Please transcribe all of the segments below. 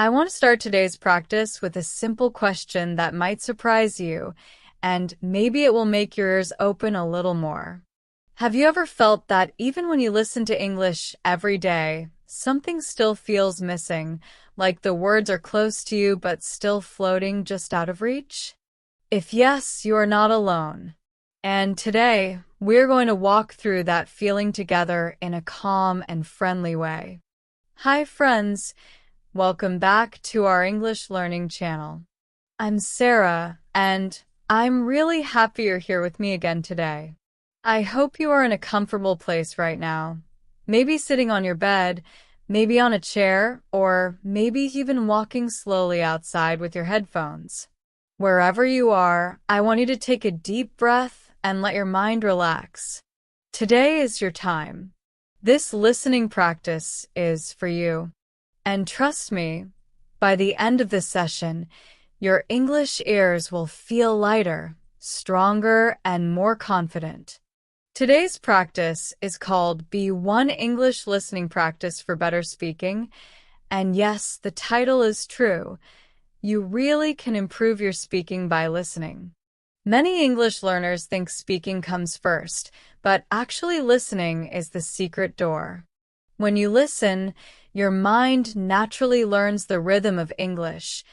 I want to start today's practice with a simple question that might surprise you, and maybe it will make your ears open a little more. Have you ever felt that even when you listen to English every day, something still feels missing, like the words are close to you but still floating just out of reach? If yes, you are not alone. And today, we're going to walk through that feeling together in a calm and friendly way. Hi, friends. Welcome back to our English learning channel. I'm Sarah, and I'm really happy you're here with me again today. I hope you are in a comfortable place right now. Maybe sitting on your bed, maybe on a chair, or maybe even walking slowly outside with your headphones. Wherever you are, I want you to take a deep breath and let your mind relax. Today is your time. This listening practice is for you. And trust me, by the end of this session, your English ears will feel lighter, stronger, and more confident. Today's practice is called B1 English Listening Practice for Better Speaking. And yes, the title is true. You really can improve your speaking by listening. Many English learners think speaking comes first, but actually listening is the secret door. When you listen, your mind naturally learns the rhythm of English,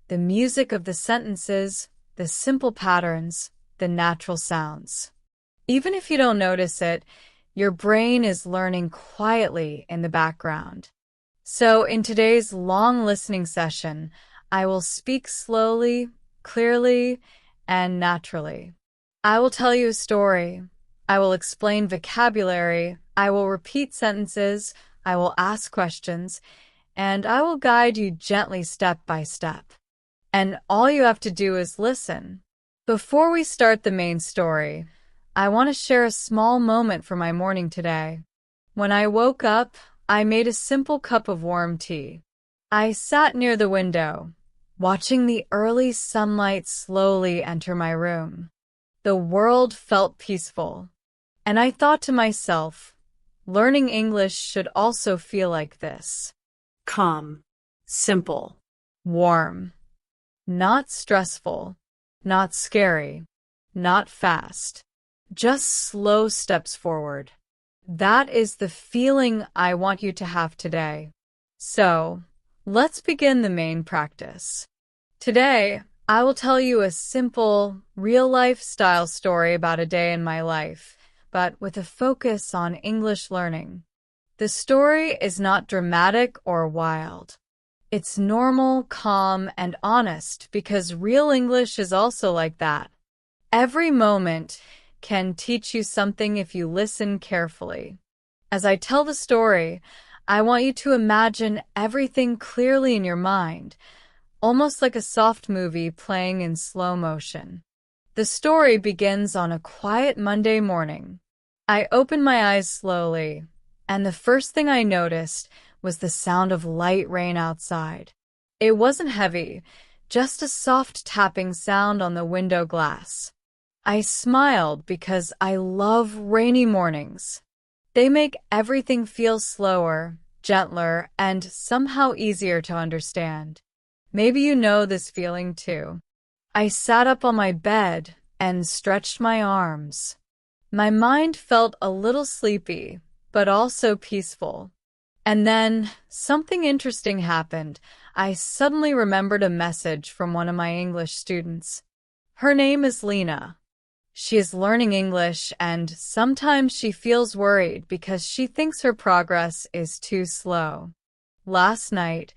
the music of the sentences, the simple patterns, the natural sounds. Even if you don't notice it, your brain is learning quietly in the background. So in today's long listening session, I will speak slowly, clearly, and naturally. I will tell you a story. I will explain vocabulary. I will repeat sentences. I will ask questions, and I will guide you gently step by step. And all you have to do is listen. Before we start the main story, I want to share a small moment from my morning today. When I woke up, I made a simple cup of warm tea. I sat near the window, watching the early sunlight slowly enter my room. The world felt peaceful, and I thought to myself, learning English should also feel like this. Calm, simple, warm, not stressful, not scary, not fast, just slow steps forward. That is the feeling I want you to have today. So, let's begin the main practice. Today, I will tell you a simple, real-life style story about a day in my life, but with a focus on English learning. The story is not dramatic or wild. It's normal, calm, and honest because real English is also like that. Every moment can teach you something if you listen carefully. As I tell the story, I want you to imagine everything clearly in your mind, almost like a soft movie playing in slow motion. The story begins on a quiet Monday morning. I opened my eyes slowly, and the first thing I noticed was the sound of light rain outside. It wasn't heavy, just a soft tapping sound on the window glass. I smiled because I love rainy mornings. They make everything feel slower, gentler, and somehow easier to understand. Maybe you know this feeling too. I sat up on my bed and stretched my arms. My mind felt a little sleepy, but also peaceful. And then something interesting happened. I suddenly remembered a message from one of my English students. Her name is Lena. She is learning English, and sometimes she feels worried because she thinks her progress is too slow. Last night,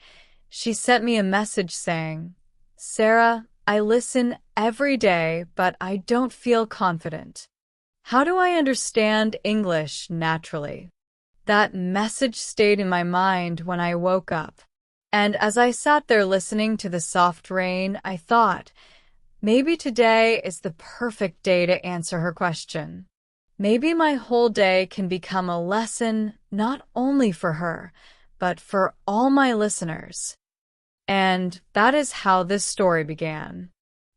she sent me a message saying, "Sarah, I listen every day, but I don't feel confident. How do I understand English naturally?" That message stayed in my mind when I woke up. And as I sat there listening to the soft rain, I thought, maybe today is the perfect day to answer her question. Maybe my whole day can become a lesson not only for her, but for all my listeners. And that is how this story began.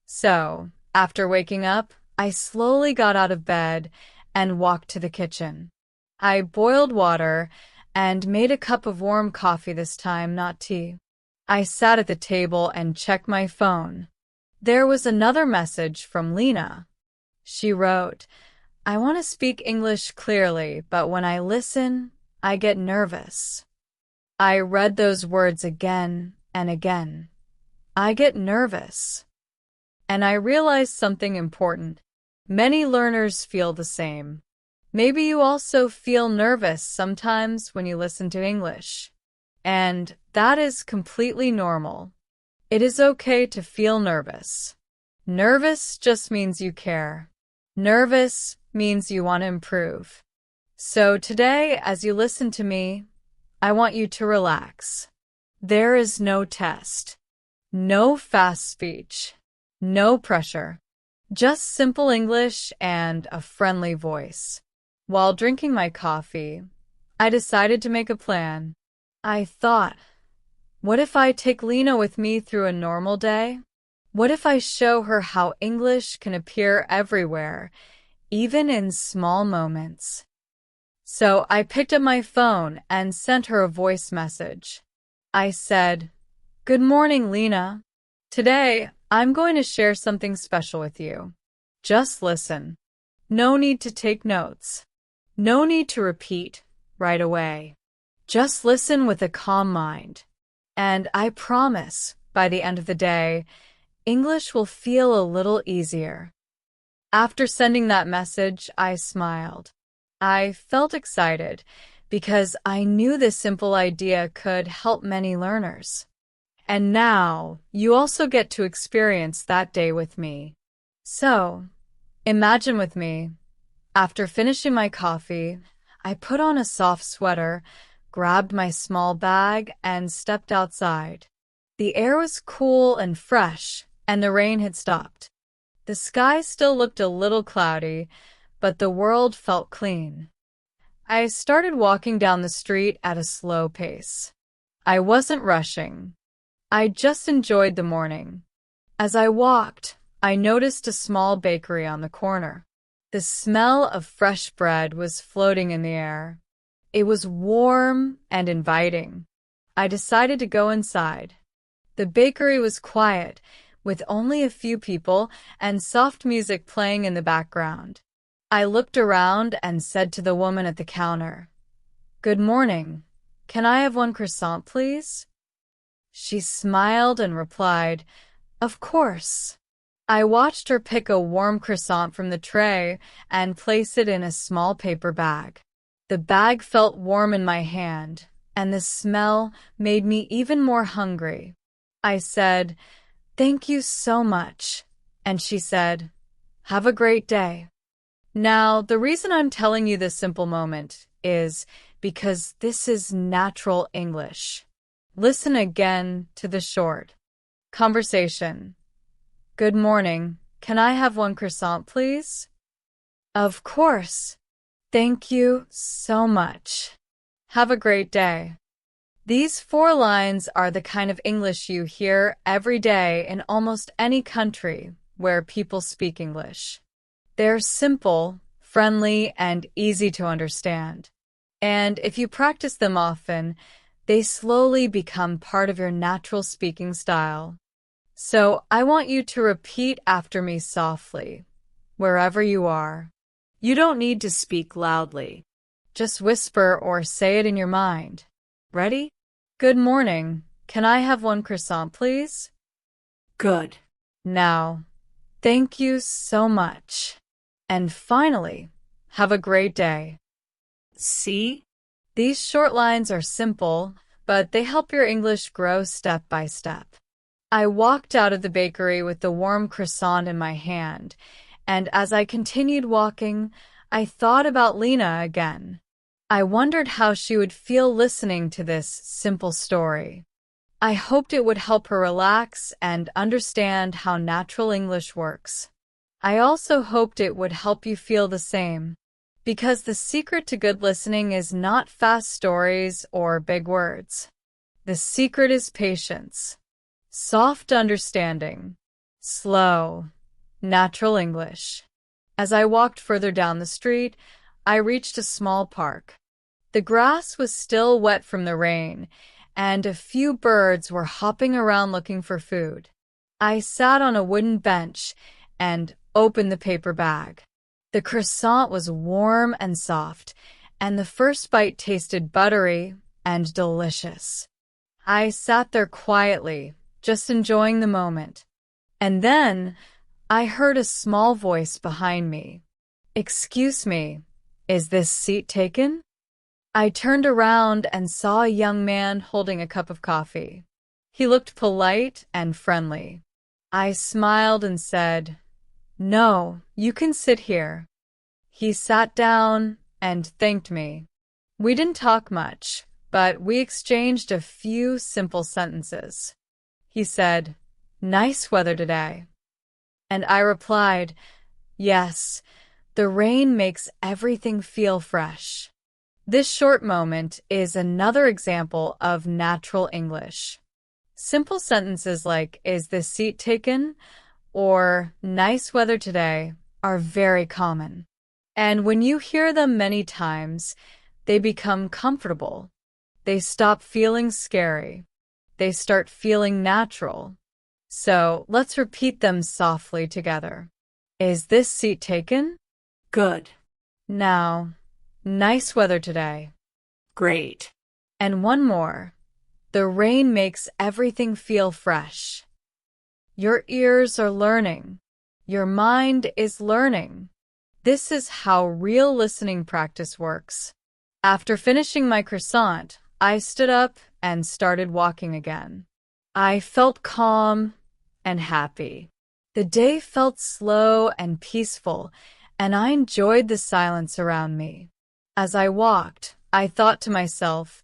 So, after waking up, I slowly got out of bed and walked to the kitchen. I boiled water and made a cup of warm coffee this time, not tea. I sat at the table and checked my phone. There was another message from Lena. She wrote, "I want to speak English clearly, but when I listen, I get nervous." I read those words again and again. I get nervous. And I realized something important. Many learners feel the same. Maybe you also feel nervous sometimes when you listen to English. And that is completely normal. It is okay to feel nervous. Nervous just means you care. Nervous means you want to improve. So today, as you listen to me, I want you to relax. There is no test, no fast speech, no pressure, just simple English and a friendly voice. While drinking my coffee, I decided to make a plan. I thought, what if I take Lena with me through a normal day? What if I show her how English can appear everywhere, even in small moments? So I picked up my phone and sent her a voice message. I said, "Good morning, Lena. Today, I'm going to share something special with you. Just listen. No need to take notes. No need to repeat right away. Just listen with a calm mind. And I promise, by the end of the day, English will feel a little easier." After sending that message, I smiled. I felt excited because I knew this simple idea could help many learners. And now, you also get to experience that day with me. So, imagine with me, after finishing my coffee, I put on a soft sweater, grabbed my small bag, and stepped outside. The air was cool and fresh, and the rain had stopped. The sky still looked a little cloudy, but the world felt clean. I started walking down the street at a slow pace. I wasn't rushing. I just enjoyed the morning. As I walked, I noticed a small bakery on the corner. The smell of fresh bread was floating in the air. It was warm and inviting. I decided to go inside. The bakery was quiet, with only a few people and soft music playing in the background. I looked around and said to the woman at the counter, "Good morning. Can I have one croissant, please?" She smiled and replied, "Of course." I watched her pick a warm croissant from the tray and place it in a small paper bag. The bag felt warm in my hand, and the smell made me even more hungry. I said, "Thank you so much." And she said, "Have a great day." Now, the reason I'm telling you this simple moment is because this is natural English. Listen again to the short conversation. "Good morning. Can I have one croissant, please?" "Of course. Thank you so much. Have a great day." These 4 lines are the kind of English you hear every day in almost any country where people speak English. They're simple, friendly, and easy to understand. And if you practice them often, they slowly become part of your natural speaking style. So I want you to repeat after me softly, wherever you are. You don't need to speak loudly. Just whisper or say it in your mind. Ready? "Good morning. Can I have one croissant, please?" Good. Now, thank you so much. And finally, have a great day. See? These short lines are simple, but they help your English grow step by step. I walked out of the bakery with the warm croissant in my hand, and as I continued walking, I thought about Lena again. I wondered how she would feel listening to this simple story. I hoped it would help her relax and understand how natural English works. I also hoped it would help you feel the same. Because the secret to good listening is not fast stories or big words. The secret is patience, soft understanding, slow, natural English. As I walked further down the street, I reached a small park. The grass was still wet from the rain, and a few birds were hopping around looking for food. I sat on a wooden bench and opened the paper bag. The croissant was warm and soft, and the first bite tasted buttery and delicious. I sat there quietly, just enjoying the moment. And then I heard a small voice behind me. "Excuse me, is this seat taken?" I turned around and saw a young man holding a cup of coffee. He looked polite and friendly. I smiled and said, "No, you can sit here." He sat down and thanked me. We didn't talk much, but we exchanged a few simple sentences. He said, "Nice weather today." And I replied, "Yes, the rain makes everything feel fresh." This short moment is another example of natural English. Simple sentences like, "Is this seat taken?" or "Nice weather today" are very common. And when you hear them many times, they become comfortable. They stop feeling scary. They start feeling natural. So let's repeat them softly together. Is this seat taken? Good. Now, nice weather today. Great. And one more. The rain makes everything feel fresh. Your ears are learning. Your mind is learning. This is how real listening practice works. After finishing my croissant, I stood up and started walking again. I felt calm and happy. The day felt slow and peaceful, and I enjoyed the silence around me. As I walked, I thought to myself,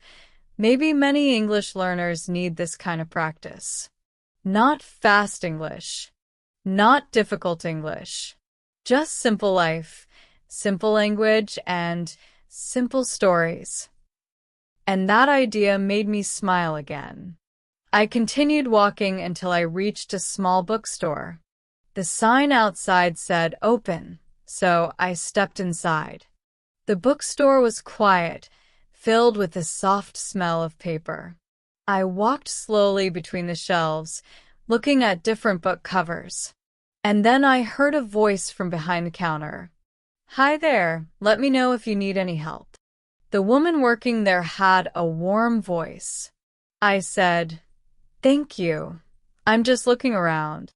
maybe many English learners need this kind of practice. Not fast English, not difficult English, just simple life, simple language, and simple stories. And that idea made me smile again. I continued walking until I reached a small bookstore. The sign outside said open, so I stepped inside. The bookstore was quiet, filled with the soft smell of paper. I walked slowly between the shelves, looking at different book covers. And then I heard a voice from behind the counter. "Hi there, let me know if you need any help." The woman working there had a warm voice. I said, "Thank you. I'm just looking around."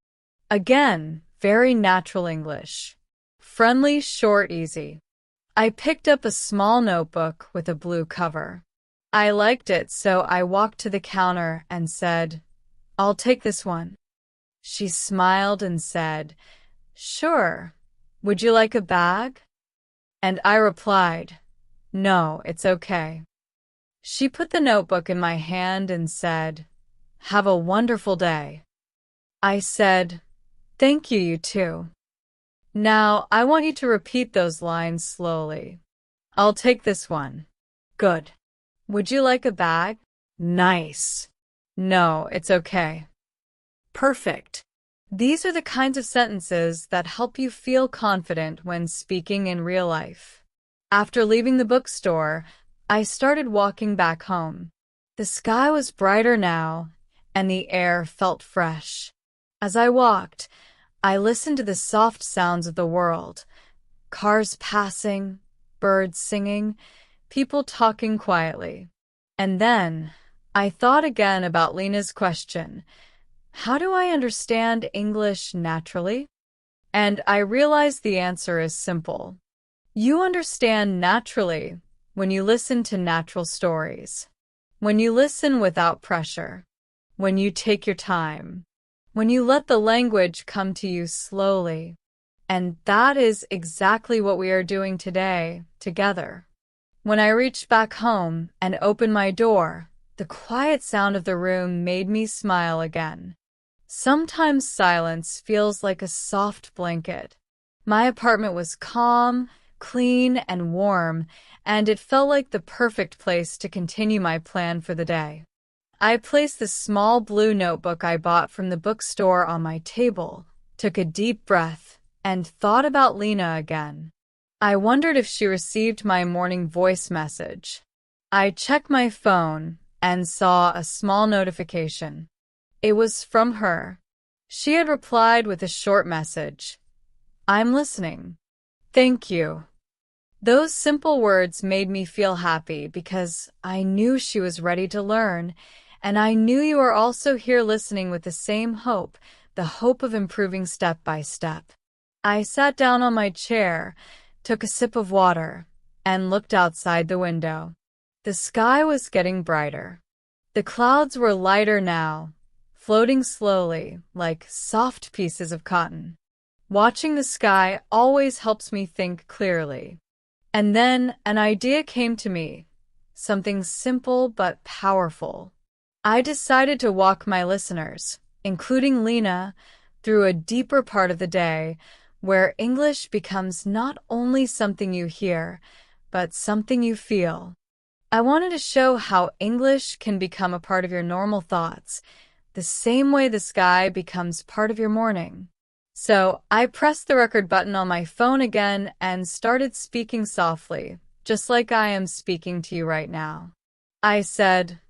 Again, very natural English. Friendly, short, easy. I picked up a small notebook with a blue cover. I liked it, so I walked to the counter and said, "I'll take this one." She smiled and said, "Sure. Would you like a bag?" And I replied, "No, it's okay." She put the notebook in my hand and said, "Have a wonderful day." I said, "Thank you, you too." Now, I want you to repeat those lines slowly. "I'll take this one." Good. "Would you like a bag?" Nice. "No, it's okay." Perfect. These are the kinds of sentences that help you feel confident when speaking in real life. After leaving the bookstore, I started walking back home. The sky was brighter now, and the air felt fresh. As I walked, I listened to the soft sounds of the world. Cars passing, birds singing, people talking quietly. And then, I thought again about Lena's question, how do I understand English naturally? And I realized the answer is simple. You understand naturally when you listen to natural stories, when you listen without pressure, when you take your time, when you let the language come to you slowly. And that is exactly what we are doing today, together. When I reached back home and opened my door, the quiet sound of the room made me smile again. Sometimes silence feels like a soft blanket. My apartment was calm, clean, and warm, and it felt like the perfect place to continue my plan for the day. I placed the small blue notebook I bought from the bookstore on my table, took a deep breath, and thought about Lena again. I wondered if she received my morning voice message. I checked my phone, and saw a small notification. It was from her. She had replied with a short message. "I'm listening. Thank you." Those simple words made me feel happy because I knew she was ready to learn, and I knew you are also here listening with the same hope, the hope of improving step by step. I sat down on my chair, took a sip of water, and looked outside the window. The sky was getting brighter. The clouds were lighter now, floating slowly like soft pieces of cotton. Watching the sky always helps me think clearly. And then an idea came to me, something simple but powerful. I decided to walk my listeners, including Lena, through a deeper part of the day where English becomes not only something you hear, but something you feel. I wanted to show how English can become a part of your normal thoughts, the same way the sky becomes part of your morning. So I pressed the record button on my phone again and started speaking softly, just like I am speaking to you right now. I said,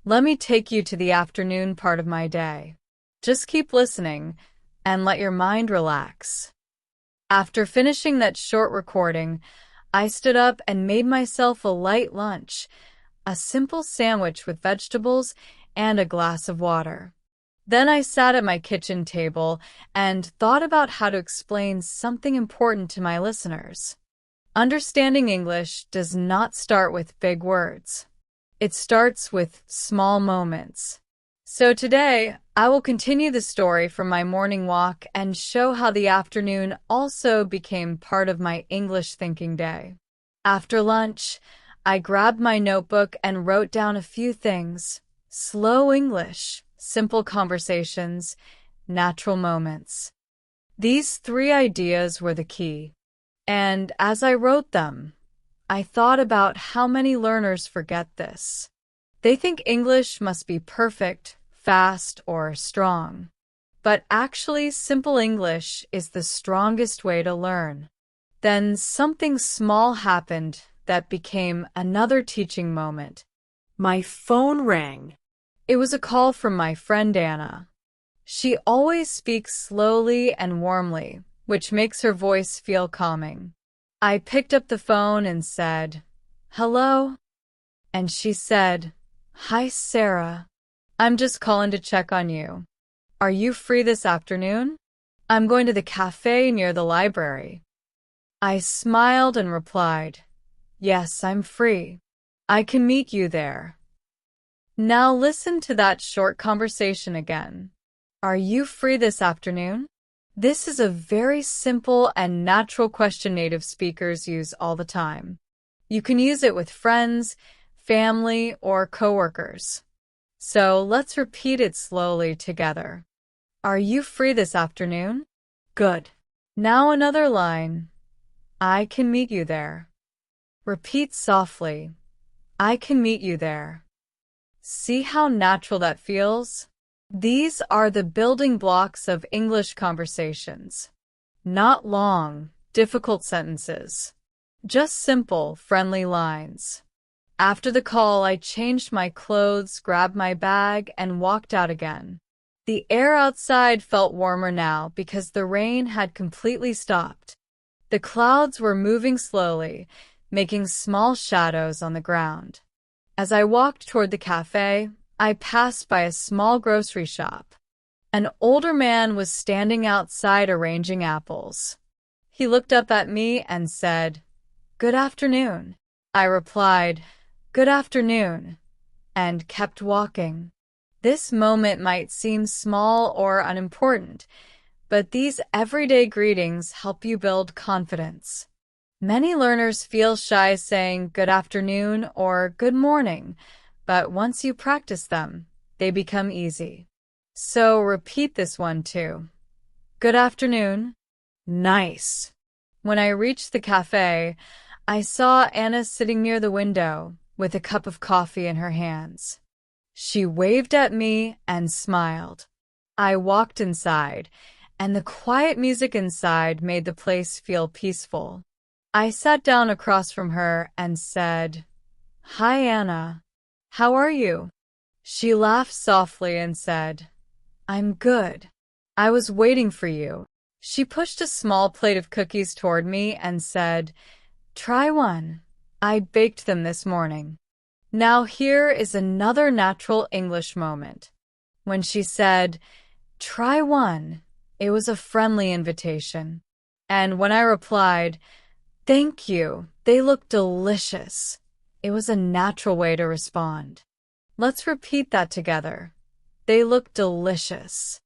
"Let me take you to the afternoon part of my day. Just keep listening and let your mind relax." After finishing that short recording, I stood up and made myself a light lunch, a simple sandwich with vegetables and a glass of water. Then I sat at my kitchen table and thought about how to explain something important to my listeners. Understanding English does not start with big words. It starts with small moments. So today, I will continue the story from my morning walk and show how the afternoon also became part of my English thinking day. After lunch, I grabbed my notebook and wrote down a few things. Slow English, simple conversations, natural moments. These 3 ideas were the key. And as I wrote them, I thought about how many learners forget this. They think English must be perfect, fast, or strong. But actually, simple English is the strongest way to learn. Then something small happened that became another teaching moment. My phone rang. It was a call from my friend Anna. She always speaks slowly and warmly, which makes her voice feel calming. I picked up the phone and said, "Hello?" And she said, "Hi, Sarah. I'm just calling to check on you. Are you free this afternoon? I'm going to the cafe near the library." I smiled and replied, "Yes, I'm free. I can meet you there." Now listen to that short conversation again. Are you free this afternoon? This is a very simple and natural question native speakers use all the time. You can use it with friends, family, or coworkers. So let's repeat it slowly together. Are you free this afternoon? Good. Now another line. I can meet you there. Repeat softly. I can meet you there. See how natural that feels? These are the building blocks of English conversations. Not long, difficult sentences. Just simple, friendly lines. After the call, I changed my clothes, grabbed my bag, and walked out again. The air outside felt warmer now because the rain had completely stopped. The clouds were moving slowly, making small shadows on the ground. As I walked toward the cafe, I passed by a small grocery shop. An older man was standing outside arranging apples. He looked up at me and said, "Good afternoon." I replied, "Good afternoon," and kept walking. This moment might seem small or unimportant, but these everyday greetings help you build confidence. Many learners feel shy saying good afternoon or good morning, but once you practice them, they become easy. So repeat this one too. Good afternoon. Nice. When I reached the cafe, I saw Anna sitting near the window with a cup of coffee in her hands. She waved at me and smiled. I walked inside, and the quiet music inside made the place feel peaceful. I sat down across from her and said, "Hi, Anna. How are you? She laughed softly and said, I'm good. I was waiting for you. She pushed a small plate of cookies toward me and said, Try one. I baked them this morning. Now here is another natural English moment. When she said, Try one, it was a friendly invitation. And when I replied, Thank you, they look delicious, it was a natural way to respond. Let's repeat that together. They look delicious.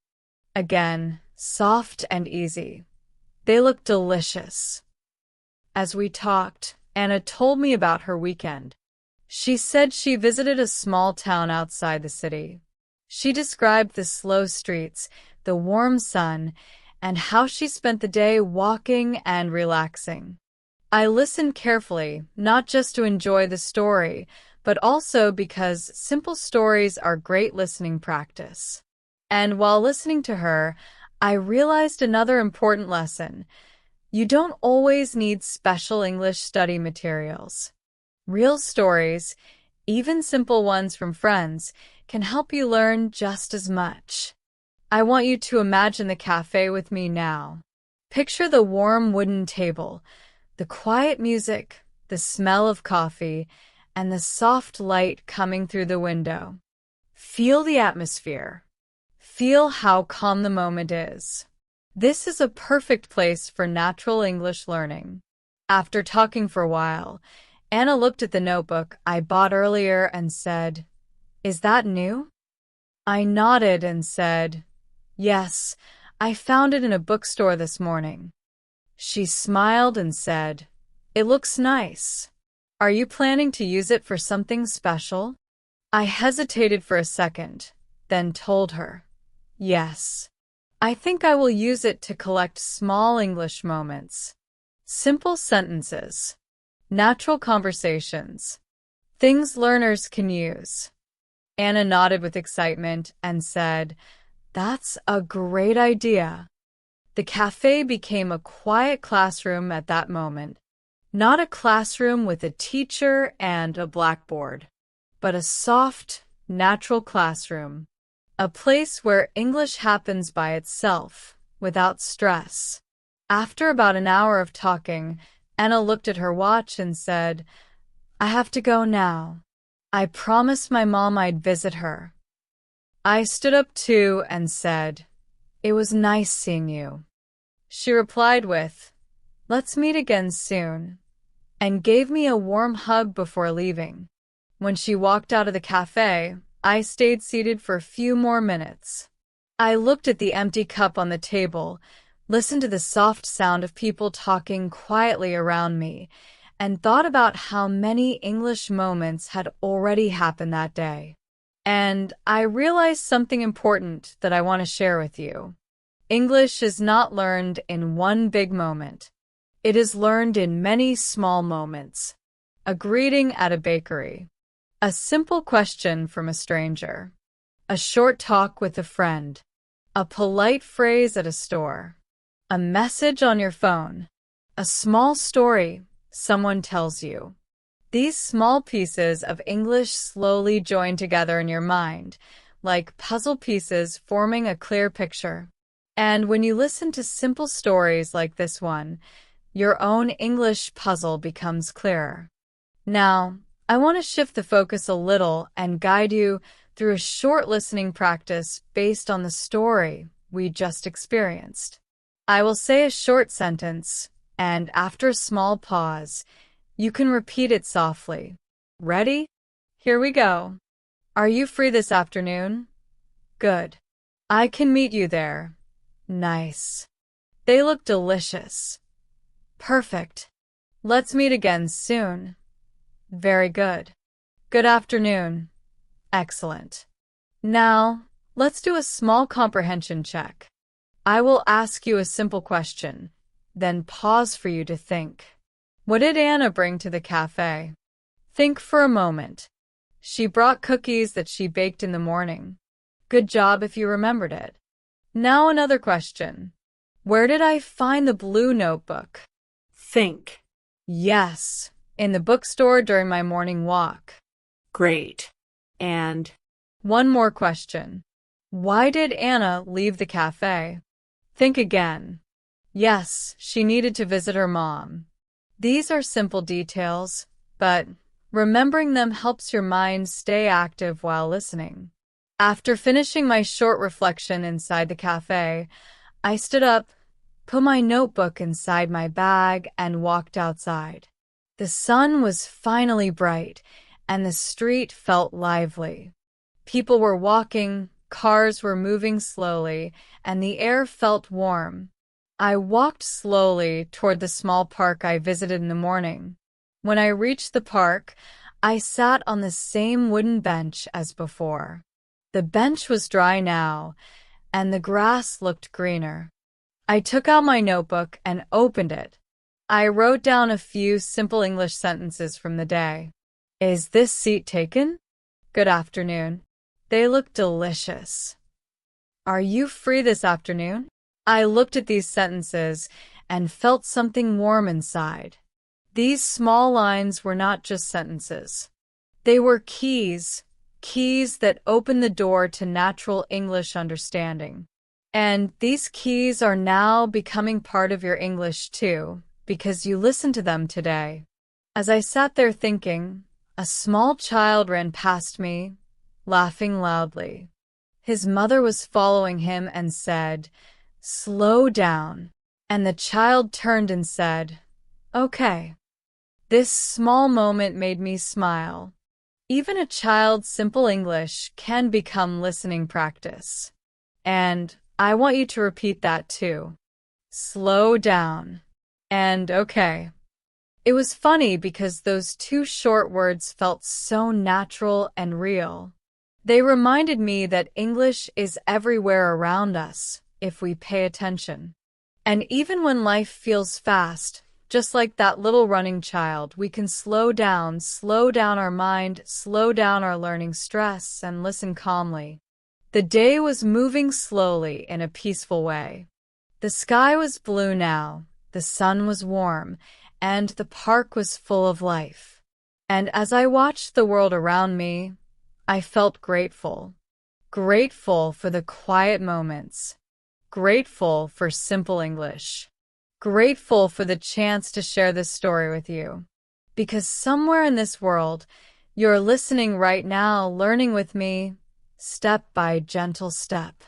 Again, soft and easy. They look delicious. As we talked, Anna told me about her weekend. She said she visited a small town outside the city. She described the slow streets, the warm sun, and how she spent the day walking and relaxing. I listened carefully, not just to enjoy the story, but also because simple stories are great listening practice. And while listening to her, I realized another important lesson. You don't always need special English study materials. Real stories, even simple ones from friends, can help you learn just as much. I want you to imagine the cafe with me now. Picture the warm wooden table, the quiet music, the smell of coffee, and the soft light coming through the window. Feel the atmosphere. Feel how calm the moment is. This is a perfect place for natural English learning. After talking for a while, Anna looked at the notebook I bought earlier and said, Is that new? I nodded and said, Yes, I found it in a bookstore this morning. She smiled and said, It looks nice. Are you planning to use it for something special? I hesitated for a second, then told her, Yes. I think I will use it to collect small English moments. Simple sentences. Natural conversations. Things learners can use. Anna nodded with excitement and said, That's a great idea. The cafe became a quiet classroom at that moment. Not a classroom with a teacher and a blackboard, but a soft, natural classroom. A place where English happens by itself, without stress. After about an hour of talking, Anna looked at her watch and said, I have to go now. I promised my mom I'd visit her. I stood up too and said, It was nice seeing you. She replied with, Let's meet again soon, and gave me a warm hug before leaving. When she walked out of the cafe, I stayed seated for a few more minutes. I looked at the empty cup on the table, listened to the soft sound of people talking quietly around me, and thought about how many English moments had already happened that day. And I realized something important that I want to share with you. English is not learned in one big moment. It is learned in many small moments. A greeting at a bakery. A simple question from a stranger. A short talk with a friend. A polite phrase at a store. A message on your phone. A small story someone tells you. These small pieces of English slowly join together in your mind, like puzzle pieces forming a clear picture. And when you listen to simple stories like this one, your own English puzzle becomes clearer. Now, I want to shift the focus a little and guide you through a short listening practice based on the story we just experienced. I will say a short sentence, and after a small pause, you can repeat it softly. Ready? Here we go. Are you free this afternoon? Good. I can meet you there. Nice. They look delicious. Perfect. Let's meet again soon. Very good. Good afternoon. Excellent. Now, let's do a small comprehension check. I will ask you a simple question, then pause for you to think. What did Anna bring to the cafe? Think for a moment. She brought cookies that she baked in the morning. Good job if you remembered it. Now another question. Where did I find the blue notebook? Think. Yes, in the bookstore during my morning walk. Great. and One more question. Why did Anna leave the cafe? Think again. Yes, she needed to visit her mom. These are simple details, but remembering them helps your mind stay active while listening. After finishing my short reflection inside the cafe, I stood up, put my notebook inside my bag, and walked outside. The sun was finally bright, and the street felt lively. People were walking, cars were moving slowly, and the air felt warm. I walked slowly toward the small park I visited in the morning. When I reached the park, I sat on the same wooden bench as before. The bench was dry now, and the grass looked greener. I took out my notebook and opened it. I wrote down a few simple English sentences from the day. Is this seat taken? Good afternoon. They look delicious. Are you free this afternoon? I looked at these sentences and felt something warm inside. These small lines were not just sentences. They were keys that open the door to natural English understanding. And these keys are now becoming part of your English too, because you listened to them today. As I sat there thinking, a small child ran past me, laughing loudly. His mother was following him and said, "Slow down." And the child turned and said, "Okay." This small moment made me smile. Even a child's simple English can become listening practice. And I want you to repeat that too. Slow down. And okay. It was funny because those two short words felt so natural and real. They reminded me that English is everywhere around us if we pay attention. And even when life feels fast, just like that little running child, we can slow down our mind, slow down our learning stress, and listen calmly. The day was moving slowly in a peaceful way. The sky was blue now, the sun was warm, and the park was full of life. And as I watched the world around me, I felt grateful. Grateful for the quiet moments. Grateful for simple English. Grateful for the chance to share this story with you. Because somewhere in this world, you're listening right now, learning with me, step by gentle step.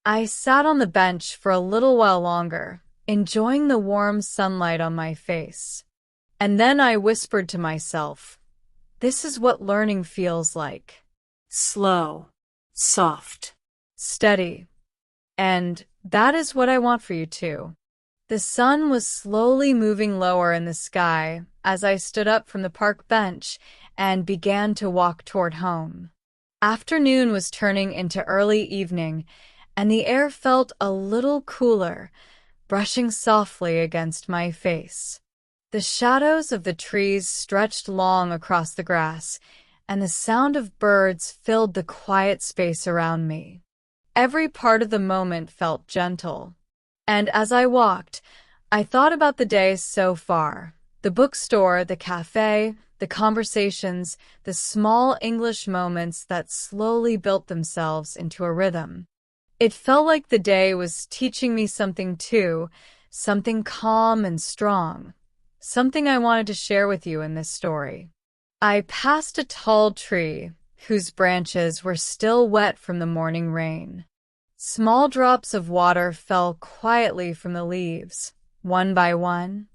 I sat on the bench for a little while longer, enjoying the warm sunlight on my face. And then I whispered to myself, this is what learning feels like. slow, soft, Steady. And that is what I want for you too. The sun was slowly moving lower in the sky as I stood up from the park bench and began to walk toward home. Afternoon was turning into early evening, and the air felt a little cooler, brushing softly against my face. The shadows of the trees stretched long across the grass, and the sound of birds filled the quiet space around me. Every part of the moment felt gentle. And as I walked, I thought about the day so far. The bookstore, the cafe, the conversations, the small English moments that slowly built themselves into a rhythm. It felt like the day was teaching me something too, something calm and strong, something I wanted to share with you in this story. I passed a tall tree whose branches were still wet from the morning rain. Small drops of water fell quietly from the leaves, one by one,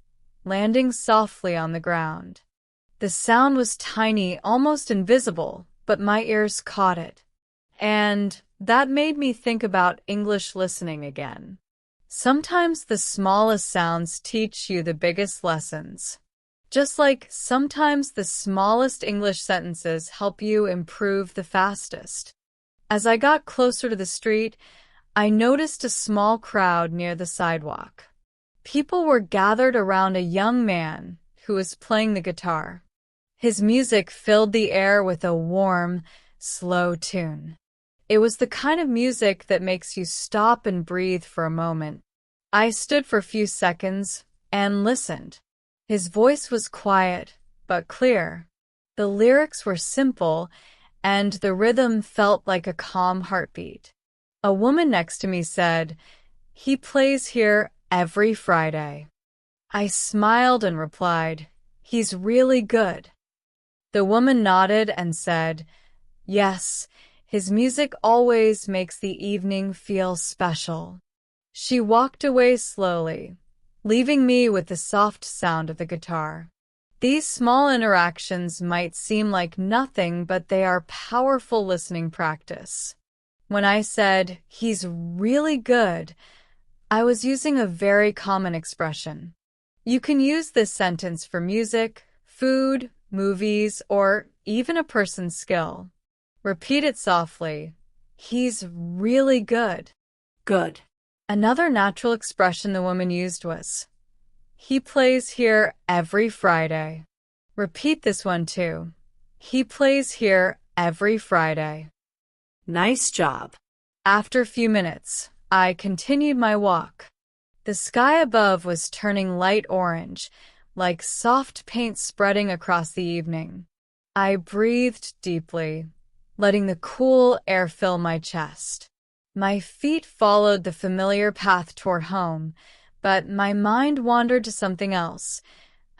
landing softly on the ground. The sound was tiny, almost invisible, but my ears caught it. And that made me think about English listening again. Sometimes the smallest sounds teach you the biggest lessons. Just like sometimes the smallest English sentences help you improve the fastest. As I got closer to the street, I noticed a small crowd near the sidewalk. People were gathered around a young man who was playing the guitar. His music filled the air with a warm, slow tune. It was the kind of music that makes you stop and breathe for a moment. I stood for a few seconds and listened. His voice was quiet, but clear. The lyrics were simple, and the rhythm felt like a calm heartbeat. A woman next to me said, "He plays here every Friday." I smiled and replied, "He's really good." The woman nodded and said, "Yes, his music always makes the evening feel special." She walked away slowly, leaving me with the soft sound of the guitar. These small interactions might seem like nothing, but they are powerful listening practice. When I said, "He's really good," I was using a very common expression. You can use this sentence for music, food, movies, or even a person's skill. Repeat it softly. "He's really good." Good. Another natural expression the woman used was, "He plays here every Friday." Repeat this one too. "He plays here every Friday." Nice job. After a few minutes, I continued my walk. The sky above was turning light orange, like soft paint spreading across the evening. I breathed deeply, letting the cool air fill my chest. My feet followed the familiar path toward home, but my mind wandered to something else.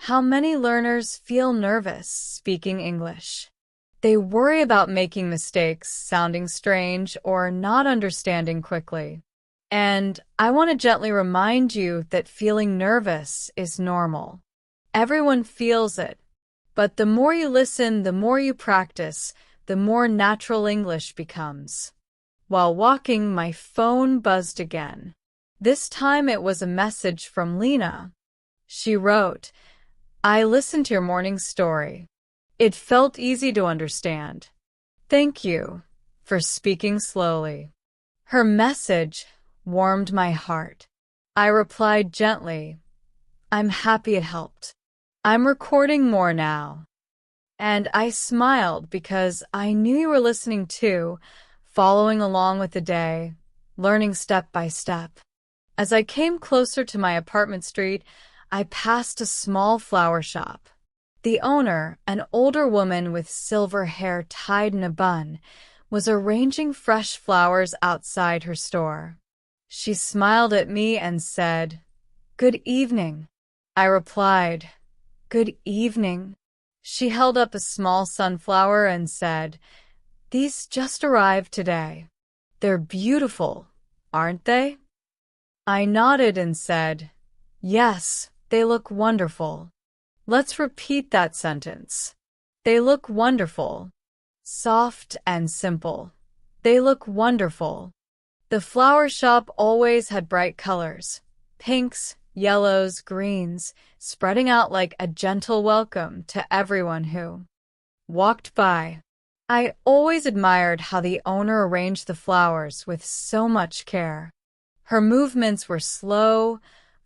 How many learners feel nervous speaking English? They worry about making mistakes, sounding strange, or not understanding quickly. And I want to gently remind you that feeling nervous is normal. Everyone feels it. But the more you listen, the more you practice, the more natural English becomes. While walking, my phone buzzed again. This time it was a message from Lena. She wrote, "I listened to your morning story. It felt easy to understand. Thank you for speaking slowly." Her message warmed my heart. I replied gently, "I'm happy it helped. I'm recording more now." And I smiled because I knew you were listening too, following along with the day, learning step by step. As I came closer to my apartment street, I passed a small flower shop. The owner, an older woman with silver hair tied in a bun, was arranging fresh flowers outside her store. She smiled at me and said, "Good evening." I replied, "Good evening." She held up a small sunflower and said, "These just arrived today. They're beautiful, aren't they?" I nodded and said, "Yes, they look wonderful." Let's repeat that sentence. They look wonderful. Soft and simple. They look wonderful. The flower shop always had bright colors. Pinks, yellows, greens, spreading out like a gentle welcome to everyone who walked by. I always admired how the owner arranged the flowers with so much care. Her movements were slow,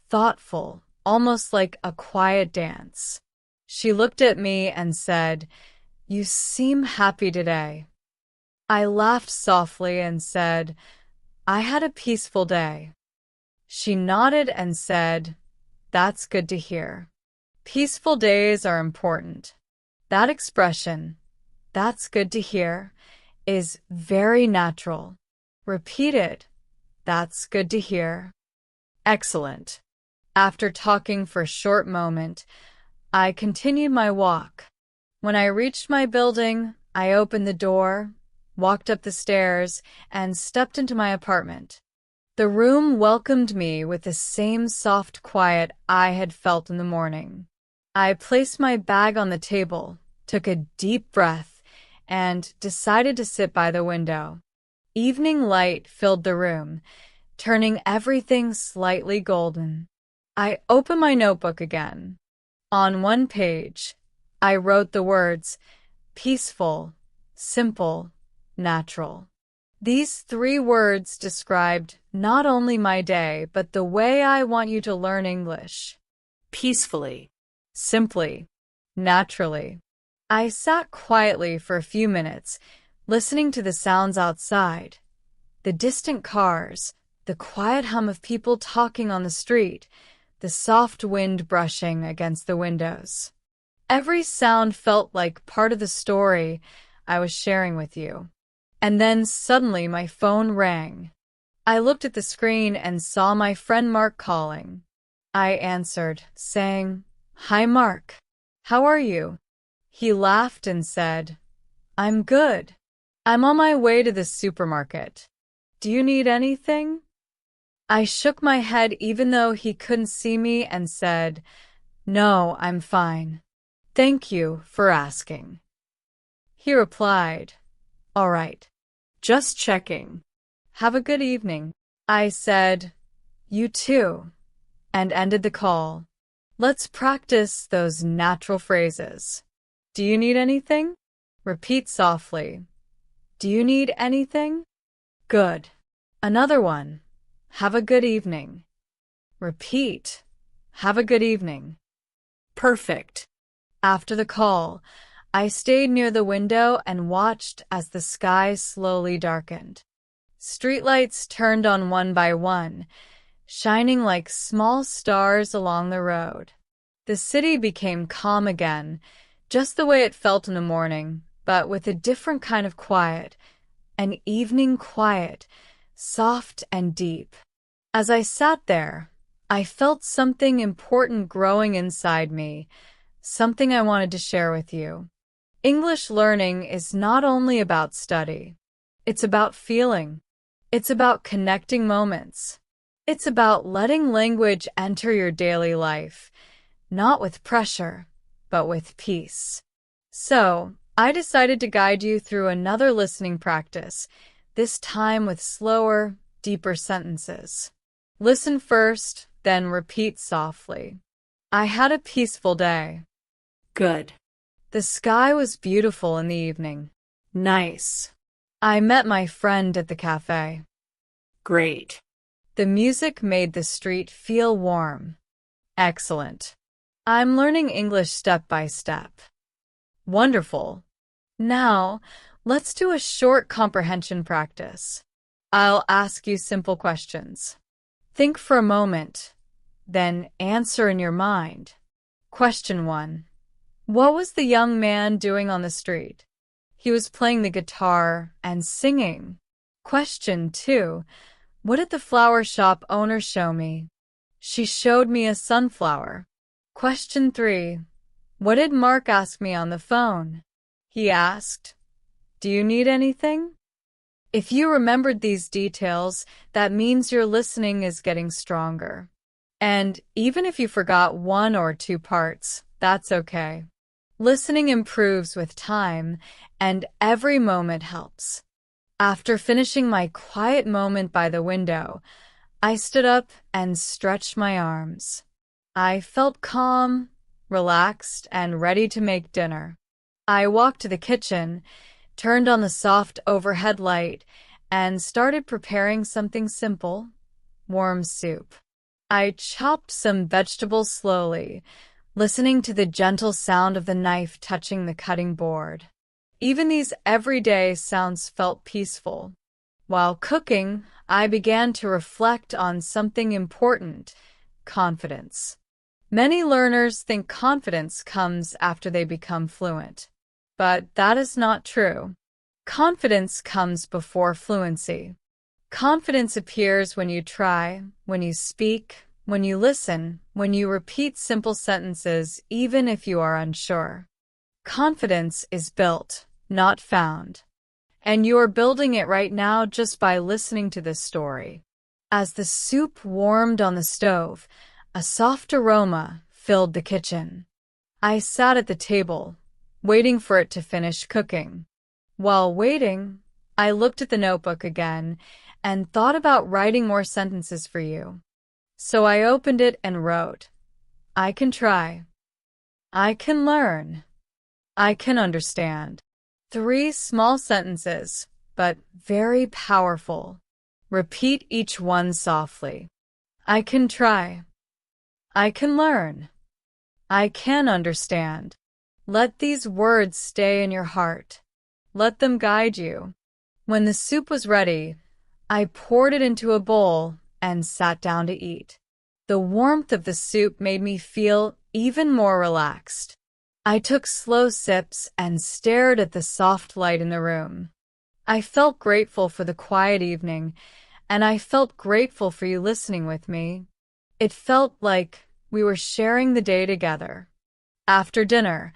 thoughtful, almost like a quiet dance. She looked at me and said, "You seem happy today." I laughed softly and said, "I had a peaceful day." She nodded and said, "That's good to hear. Peaceful days are important." That expression, "that's good to hear," is very natural. Repeat it. That's good to hear. Excellent. After talking for a short moment, I continued my walk. When I reached my building, I opened the door, walked up the stairs, and stepped into my apartment. The room welcomed me with the same soft quiet I had felt in the morning. I placed my bag on the table, took a deep breath, and decided to sit by the window. Evening light filled the room, turning everything slightly golden. I opened my notebook again. On one page, I wrote the words, peaceful, simple, natural. These 3 words described not only my day, but the way I want you to learn English. Peacefully. Simply. Naturally. I sat quietly for a few minutes, listening to the sounds outside. The distant cars, the quiet hum of people talking on the street, the soft wind brushing against the windows. Every sound felt like part of the story I was sharing with you. And then suddenly my phone rang. I looked at the screen and saw my friend Mark calling. I answered, saying, "Hi, Mark. How are you?" He laughed and said, "I'm good. I'm on my way to the supermarket. Do you need anything?" I shook my head even though he couldn't see me and said, "No, I'm fine. Thank you for asking." He replied, "All right. Just checking. Have a good evening." I said, "You too," and ended the call. Let's practice those natural phrases. Do you need anything? Repeat softly. Do you need anything? Good. Another one. Have a good evening. Repeat. Have a good evening. Perfect. After the call, I stayed near the window and watched as the sky slowly darkened. Streetlights turned on one by one, shining like small stars along the road. The city became calm again, just the way it felt in the morning, but with a different kind of quiet, an evening quiet, soft and deep. As I sat there, I felt something important growing inside me, something I wanted to share with you. English learning is not only about study. It's about feeling. It's about connecting moments. It's about letting language enter your daily life, not with pressure, but with peace. So, I decided to guide you through another listening practice, this time with slower, deeper sentences. Listen first, then repeat softly. I had a peaceful day. Good. The sky was beautiful in the evening. Nice. I met my friend at the cafe. Great. The music made the street feel warm. Excellent. I'm learning English step by step. Wonderful. Now, let's do a short comprehension practice. I'll ask you simple questions. Think for a moment, then answer in your mind. Question 1. What was the young man doing on the street? He was playing the guitar and singing. Question 2. What did the flower shop owner show me? She showed me a sunflower. Question 3. What did Mark ask me on the phone? He asked, "Do you need anything?" If you remembered these details, that means your listening is getting stronger. And even if you forgot one or two parts, that's okay. Listening improves with time, and every moment helps. After finishing my quiet moment by the window, I stood up and stretched my arms. I felt calm, relaxed, and ready to make dinner. I walked to the kitchen, turned on the soft overhead light, and started preparing something simple, warm soup. I chopped some vegetables slowly, listening to the gentle sound of the knife touching the cutting board. Even these everyday sounds felt peaceful. While cooking, I began to reflect on something important: confidence. Many learners think confidence comes after they become fluent, but that is not true. Confidence comes before fluency. Confidence appears when you try, when you speak, when you listen, when you repeat simple sentences even if you are unsure. Confidence is built, not found. And you are building it right now just by listening to this story. As the soup warmed on the stove, a soft aroma filled the kitchen. I sat at the table, waiting for it to finish cooking. While waiting, I looked at the notebook again and thought about writing more sentences for you. So I opened it and wrote, "I can try. I can learn. I can understand." 3 small sentences, but very powerful. Repeat each one softly. I can try. I can learn. I can understand. Let these words stay in your heart. Let them guide you. When the soup was ready, I poured it into a bowl and sat down to eat. The warmth of the soup made me feel even more relaxed. I took slow sips and stared at the soft light in the room. I felt grateful for the quiet evening, and I felt grateful for you listening with me. It felt like we were sharing the day together. After dinner,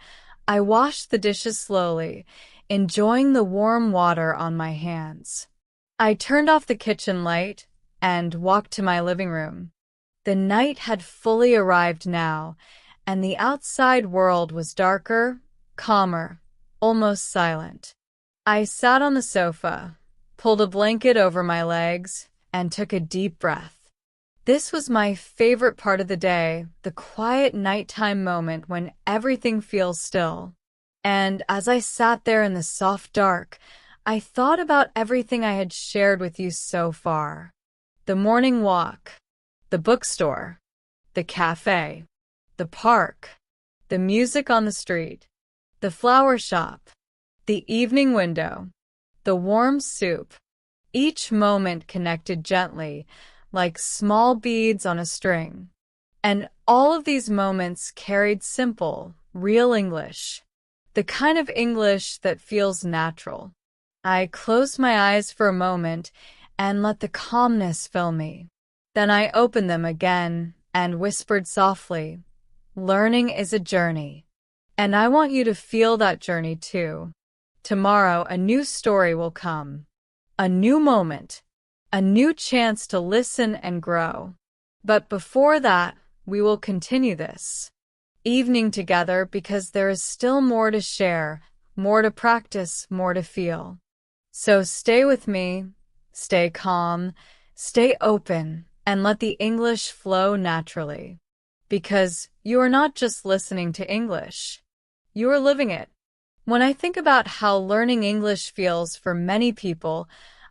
I washed the dishes slowly, enjoying the warm water on my hands. I turned off the kitchen light and walked to my living room. The night had fully arrived now, and the outside world was darker, calmer, almost silent. I sat on the sofa, pulled a blanket over my legs, and took a deep breath. This was my favorite part of the day, the quiet nighttime moment when everything feels still. And as I sat there in the soft dark, I thought about everything I had shared with you so far. The morning walk, the bookstore, the cafe, the park, the music on the street, the flower shop, the evening window, the warm soup. Each moment connected gently, like small beads on a string. And all of these moments carried simple, real English, the kind of English that feels natural. I closed my eyes for a moment and let the calmness fill me. Then I opened them again and whispered softly, "Learning is a journey." And I want you to feel that journey too. Tomorrow, a new story will come, a new moment, a new chance to listen and grow. But before that, we will continue this evening together because there is still more to share, more to practice, more to feel. So stay with me, stay calm, stay open, and let the English flow naturally. Because you are not just listening to English, you are living it. When I think about how learning English feels for many people,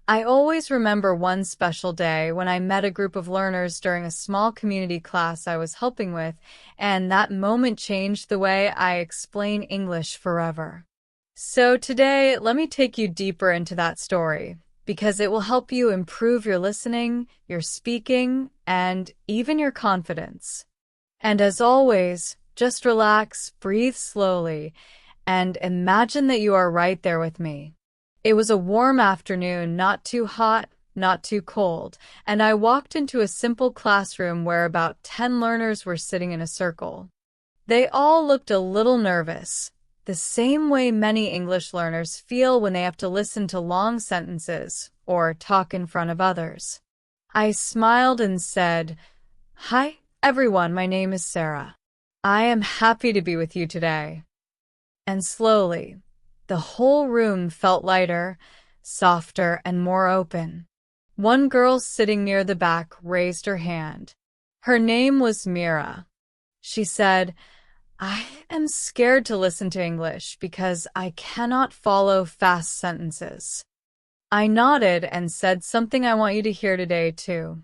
I always remember one special day when I met a group of learners during a small community class I was helping with, and that moment changed the way I explain English forever. So today, let me take you deeper into that story, because it will help you improve your listening, your speaking, and even your confidence. And as always, just relax, breathe slowly, and imagine that you are right there with me. It was a warm afternoon, not too hot, not too cold, and I walked into a simple classroom where about 10 learners were sitting in a circle. They all looked a little nervous, the same way many English learners feel when they have to listen to long sentences or talk in front of others. I smiled and said, "Hi, everyone, my name is Sarah. I am happy to be with you today." And slowly, the whole room felt lighter, softer, and more open. One girl sitting near the back raised her hand. Her name was Mira. She said, "I am scared to listen to English because I cannot follow fast sentences." I nodded and said something I want you to hear today too.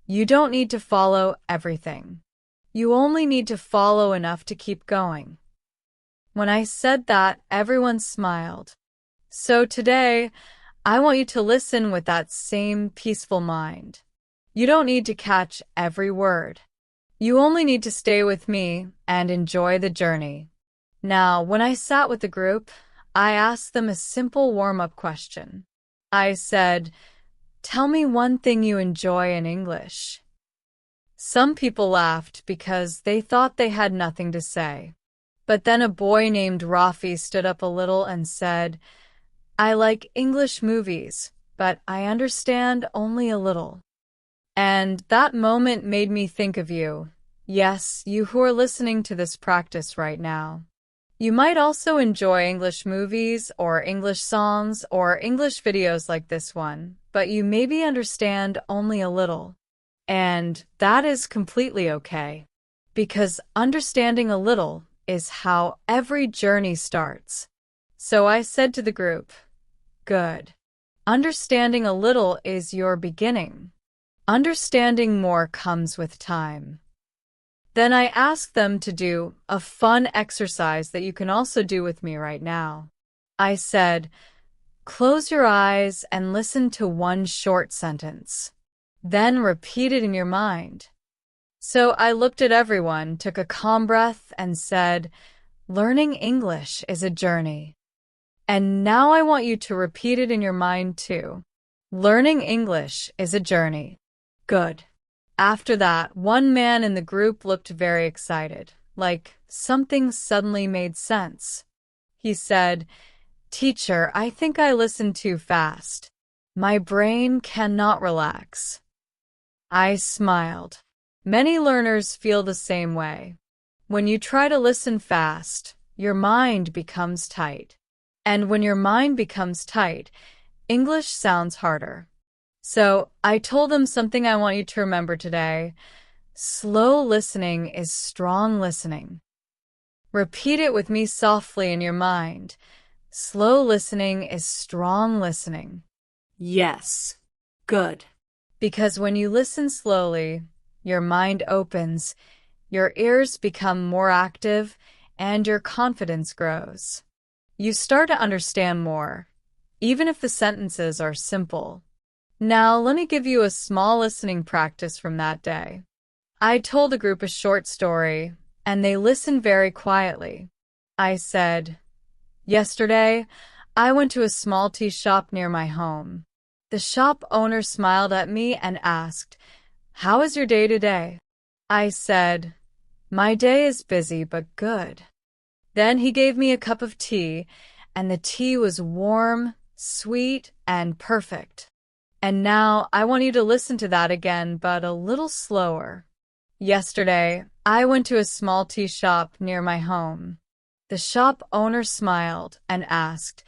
You don't need to follow everything. You only need to follow enough to keep going. When I said that, everyone smiled. So today, I want you to listen with that same peaceful mind. You don't need to catch every word. You only need to stay with me and enjoy the journey. Now, when I sat with the group, I asked them a simple warm-up question. I said, "Tell me one thing you enjoy in English." Some people laughed because they thought they had nothing to say. But then a boy named Rafi stood up a little and said, "I like English movies, but I understand only a little." And that moment made me think of you. Yes, you who are listening to this practice right now. You might also enjoy English movies or English songs or English videos like this one, but you maybe understand only a little. And that is completely okay, because understanding a little is how every journey starts. So I said to the group, "Good. Understanding a little is your beginning. Understanding more comes with time." Then I asked them to do a fun exercise that you can also do with me right now. I said, "Close your eyes and listen to one short sentence. Then repeat it in your mind." So I looked at everyone, took a calm breath, and said, Learning English is a journey. And now I want you to repeat it in your mind too. Learning English is a journey. Good. After that, one man in the group looked very excited, like something suddenly made sense. He said, "Teacher, I think I listened too fast. My brain cannot relax." I smiled. Many learners feel the same way. When you try to listen fast, your mind becomes tight. And when your mind becomes tight, English sounds harder. So I told them something I want you to remember today. Slow listening is strong listening. Repeat it with me softly in your mind. Slow listening is strong listening. Yes. Good. Because when you listen slowly, your mind opens, your ears become more active, and your confidence grows. You start to understand more, even if the sentences are simple. Now, let me give you a small listening practice from that day. I told a group a short story, and they listened very quietly. I said, "Yesterday, I went to a small tea shop near my home. The shop owner smiled at me and asked, 'How is your day today?' I said, 'My day is busy but good.' Then he gave me a cup of tea, and the tea was warm, sweet, and perfect. And now I want you to listen to that again, but a little slower. Yesterday, I went to a small tea shop near my home. The shop owner smiled and asked,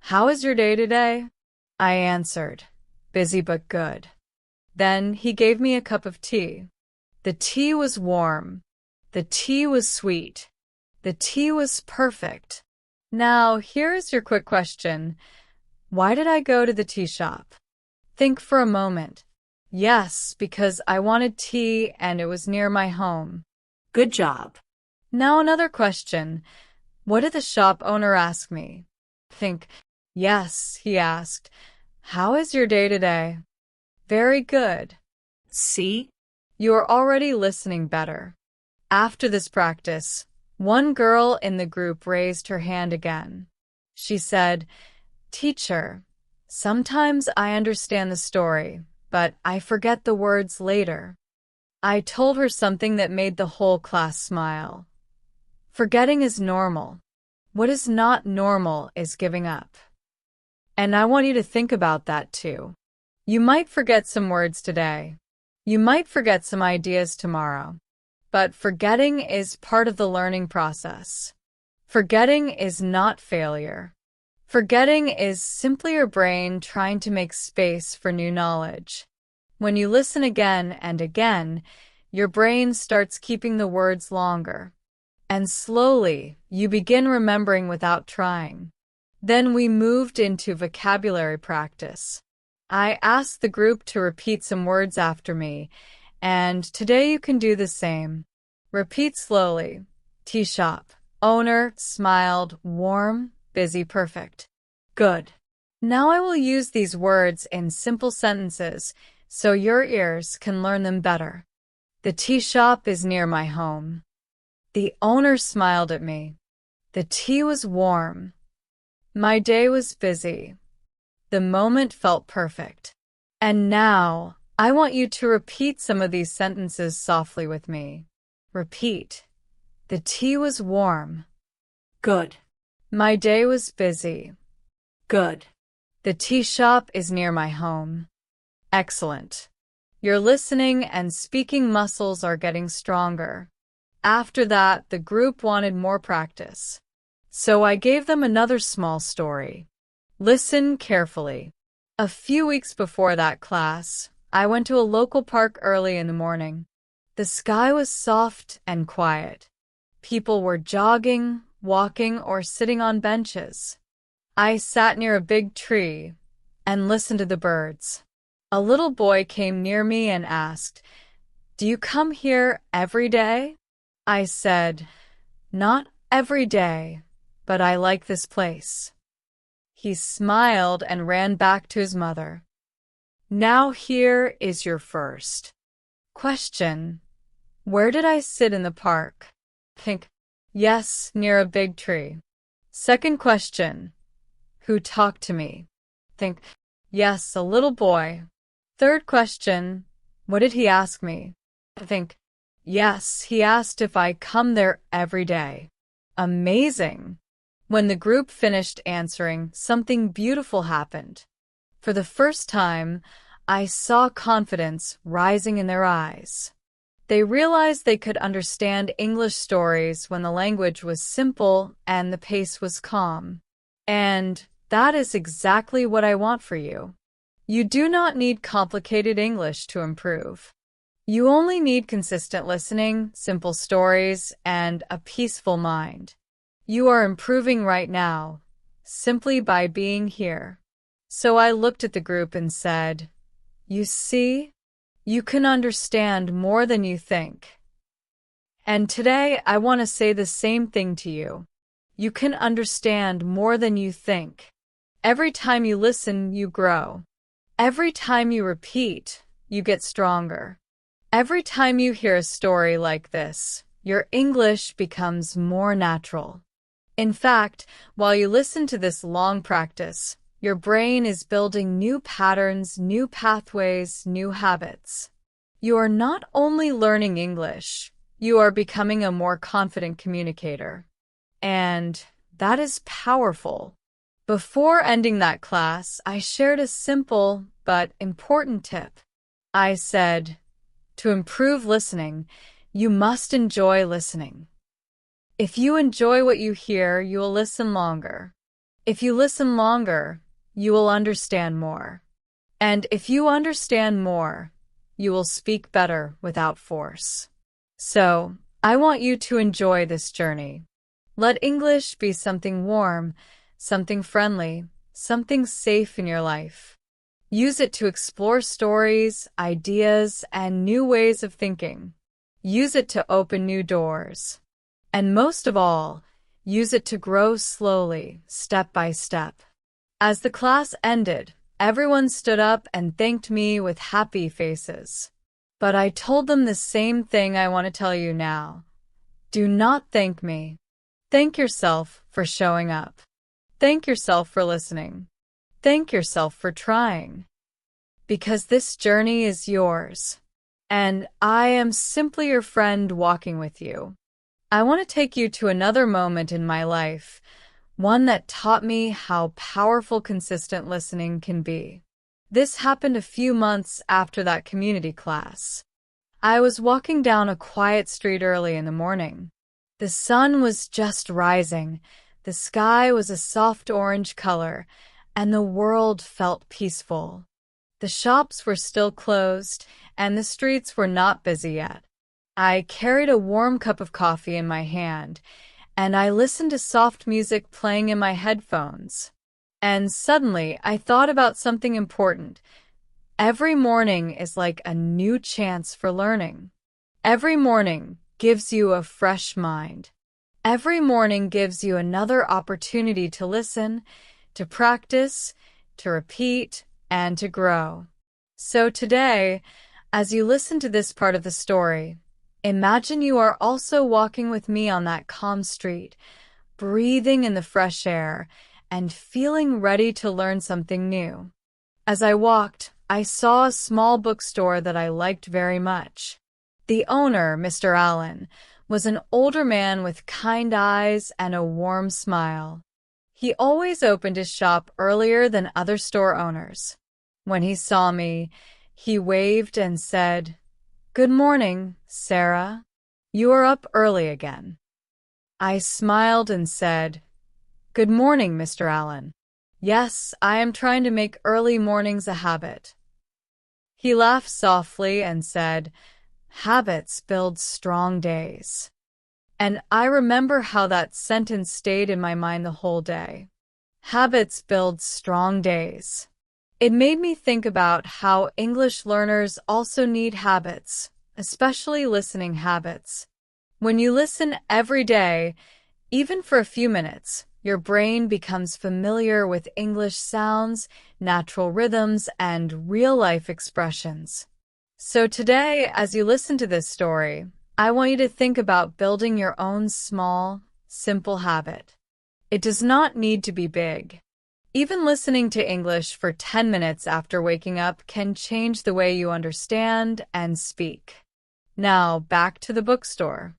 'How is your day today?' I answered, 'Busy but good.' Then he gave me a cup of tea. The tea was warm. The tea was sweet. The tea was perfect. Now, here is your quick question. Why did I go to the tea shop? Think for a moment. Yes, because I wanted tea and it was near my home. Good job. Now another question. What did the shop owner ask me? Think. Yes, he asked, 'How is your day today?' Very good. See? You are already listening better. After this practice, one girl in the group raised her hand again. She said, "Teacher, sometimes I understand the story, but I forget the words later." I told her something that made the whole class smile. Forgetting is normal. What is not normal is giving up. And I want you to think about that too. You might forget some words today. You might forget some ideas tomorrow. But forgetting is part of the learning process. Forgetting is not failure. Forgetting is simply your brain trying to make space for new knowledge. When you listen again and again, your brain starts keeping the words longer. And slowly, you begin remembering without trying. Then we moved into vocabulary practice. I asked the group to repeat some words after me, and today you can do the same. Repeat slowly. Tea shop. Owner smiled, warm, busy, perfect. Good. Now I will use these words in simple sentences so your ears can learn them better. The tea shop is near my home. The owner smiled at me. The tea was warm. My day was busy. The moment felt perfect. And now, I want you to repeat some of these sentences softly with me. Repeat. The tea was warm. Good. My day was busy. Good. The tea shop is near my home. Excellent. Your listening and speaking muscles are getting stronger. After that, the group wanted more practice. So I gave them another small story. Listen carefully. A few weeks before that class, I went to a local park early in the morning. The sky was soft and quiet. People were jogging, walking, or sitting on benches. I sat near a big tree and listened to the birds. A little boy came near me and asked, "Do you come here every day?" I said, "Not every day, but I like this place." He smiled and ran back to his mother. Now here is your first question. Where did I sit in the park? Think. Yes, near a big tree. Second question. Who talked to me? Think, yes, a little boy. Third question. What did he ask me? Think, yes, he asked if I come there every day. Amazing. When the group finished answering, something beautiful happened. For the first time, I saw confidence rising in their eyes. They realized they could understand English stories when the language was simple and the pace was calm. And that is exactly what I want for you. You do not need complicated English to improve. You only need consistent listening, simple stories, and a peaceful mind. You are improving right now, simply by being here. So I looked at the group and said, you see, you can understand more than you think. And today I want to say the same thing to you. You can understand more than you think. Every time you listen, you grow. Every time you repeat, you get stronger. Every time you hear a story like this, your English becomes more natural. In fact, while you listen to this long practice, your brain is building new patterns, new pathways, new habits. You are not only learning English, you are becoming a more confident communicator. And that is powerful. Before ending that class, I shared a simple but important tip. I said, to improve listening, you must enjoy listening. If you enjoy what you hear, you will listen longer. If you listen longer, you will understand more. And if you understand more, you will speak better without force. So, I want you to enjoy this journey. Let English be something warm, something friendly, something safe in your life. Use it to explore stories, ideas, and new ways of thinking. Use it to open new doors. And most of all, use it to grow slowly, step by step. As the class ended, everyone stood up and thanked me with happy faces. But I told them the same thing I want to tell you now. Do not thank me. Thank yourself for showing up. Thank yourself for listening. Thank yourself for trying. Because this journey is yours. And I am simply your friend walking with you. I want to take you to another moment in my life, one that taught me how powerful consistent listening can be. This happened a few months after that community class. I was walking down a quiet street early in the morning. The sun was just rising, the sky was a soft orange color, and the world felt peaceful. The shops were still closed, and the streets were not busy yet. I carried a warm cup of coffee in my hand, and I listened to soft music playing in my headphones. And suddenly, I thought about something important. Every morning is like a new chance for learning. Every morning gives you a fresh mind. Every morning gives you another opportunity to listen, to practice, to repeat, and to grow. So today, as you listen to this part of the story, imagine you are also walking with me on that calm street, breathing in the fresh air, and feeling ready to learn something new. As I walked, I saw a small bookstore that I liked very much. The owner, Mr. Allen, was an older man with kind eyes and a warm smile. He always opened his shop earlier than other store owners. When he saw me, he waved and said, "Good morning, Sarah. You are up early again." I smiled and said, "Good morning, Mr. Allen. Yes, I am trying to make early mornings a habit." He laughed softly and said, "Habits build strong days." And I remember how that sentence stayed in my mind the whole day. Habits build strong days. It made me think about how English learners also need habits, especially listening habits. When you listen every day, even for a few minutes, your brain becomes familiar with English sounds, natural rhythms, and real-life expressions. So today, as you listen to this story, I want you to think about building your own small, simple habit. It does not need to be big. Even listening to English for 10 minutes after waking up can change the way you understand and speak. Now, back to the bookstore.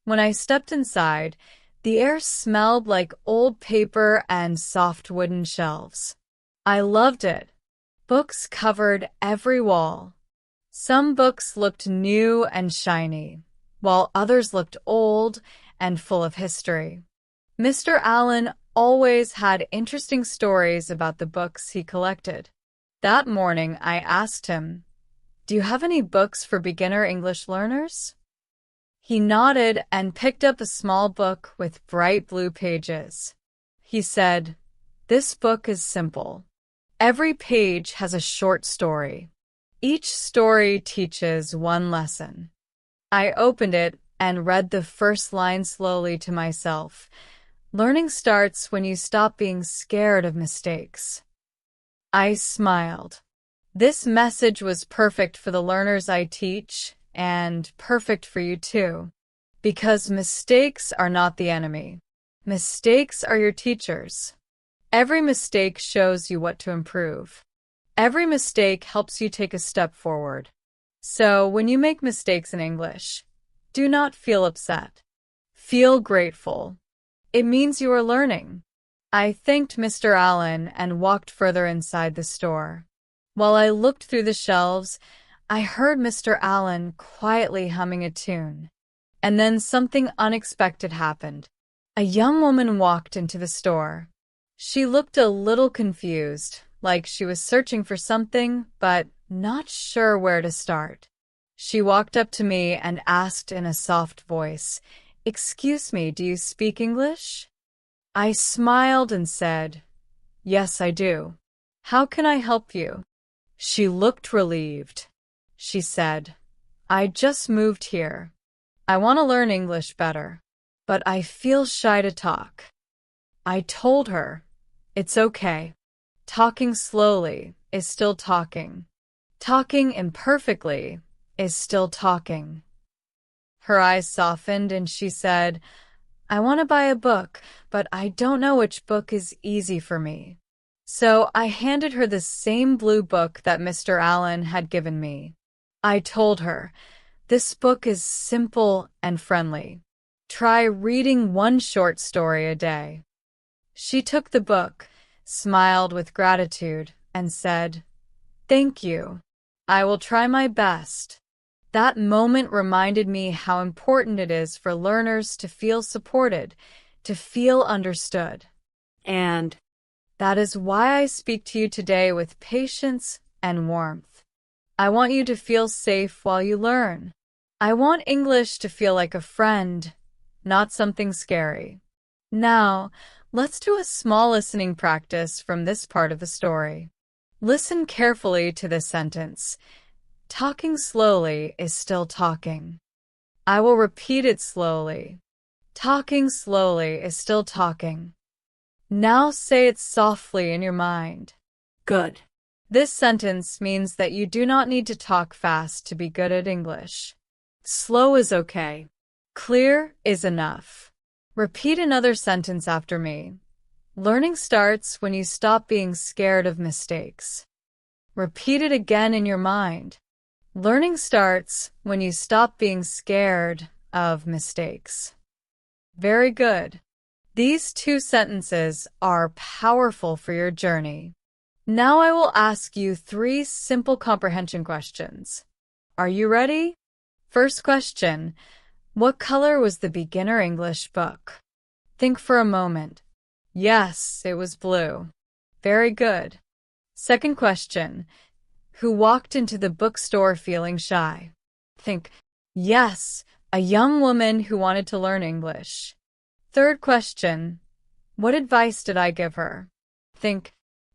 When I stepped inside, the air smelled like old paper and soft wooden shelves. I loved it. Books covered every wall. Some books looked new and shiny, while others looked old and full of history. Mr. Allen always had interesting stories about the books he collected. That morning, I asked him, "Do you have any books for beginner English learners?" He nodded and picked up a small book with bright blue pages. He said, "This book is simple. Every page has a short story. Each story teaches one lesson." I opened it and read the first line slowly to myself. Learning starts when you stop being scared of mistakes. I smiled. This message was perfect for the learners I teach, and perfect for you too. Because mistakes are not the enemy. Mistakes are your teachers. Every mistake shows you what to improve. Every mistake helps you take a step forward. So, when you make mistakes in English, do not feel upset. Feel grateful. It means you are learning. I thanked Mr. Allen and walked further inside the store. While I looked through the shelves, I heard Mr. Allen quietly humming a tune. And then something unexpected happened. A young woman walked into the store. She looked a little confused, like she was searching for something, but not sure where to start. She walked up to me and asked in a soft voice, "Excuse me, do you speak English?" I smiled and said, "Yes, I do. How can I help you?" She looked relieved. She said, "I just moved here. I want to learn English better, but I feel shy to talk." I told her, "It's okay. Talking slowly is still talking. Talking imperfectly is still talking." Her eyes softened and she said, "I want to buy a book, but I don't know which book is easy for me." So I handed her the same blue book that Mr. Allen had given me. I told her, "This book is simple and friendly. Try reading one short story a day." She took the book, smiled with gratitude, and said, "Thank you. I will try my best." That moment reminded me how important it is for learners to feel supported, to feel understood. And That is why I speak to you today with patience and warmth. I want you to feel safe while you learn. I want English to feel like a friend, not something scary. Now, let's do a small listening practice from this part of the story. Listen carefully to this sentence. Talking slowly is still talking. I will repeat it slowly. Talking slowly is still talking. Now say it softly in your mind. good. This sentence means that you do not need to talk fast to be good at English. Slow is okay. Clear is enough. Repeat another sentence after me. Learning starts when you stop being scared of mistakes. Repeat it again in your mind. Learning starts when you stop being scared of mistakes. Very good. These two sentences are powerful for your journey. Now I will ask you 3 simple comprehension questions. Are you ready? First question. What color was the beginner English book? Think for a moment. Yes, it was blue. Very good. Second question. Who walked into the bookstore feeling shy? Think, yes, a young woman who wanted to learn English. Third question. What advice did I give her? Think,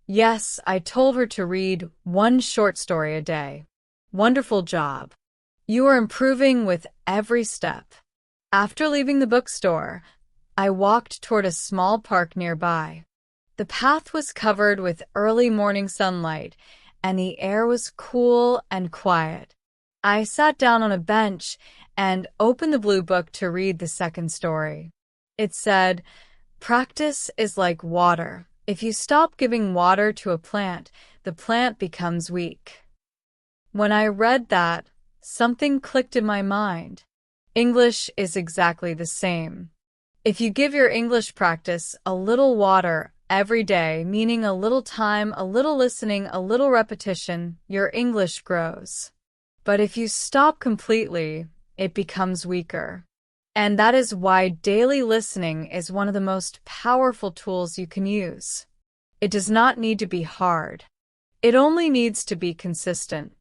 yes, I told her to read one short story a day. Wonderful job. You are improving with every step. After leaving the bookstore, I walked toward a small park nearby. The path was covered with early morning sunlight, and the air was cool and quiet. I sat down on a bench and opened the blue book to read the second story. It said, "Practice is like water. If you stop giving water to a plant, the plant becomes weak." When I read that, something clicked in my mind. English is exactly the same. If you give your English practice a little water every day, meaning a little time, a little listening, a little repetition, your English grows. But if you stop completely, it becomes weaker. And that is why daily listening is one of the most powerful tools you can use. It does not need to be hard. It only needs to be consistent.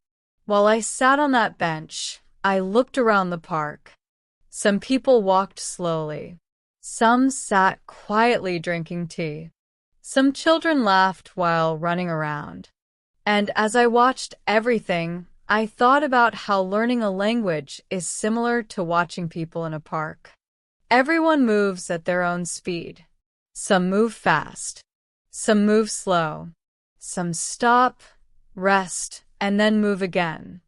While I sat on that bench, I looked around the park. Some people walked slowly. Some sat quietly drinking tea. Some children laughed while running around. And as I watched everything, I thought about how learning a language is similar to watching people in a park. Everyone moves at their own speed. Some move fast. Some move slow. Some stop, rest, and then move again.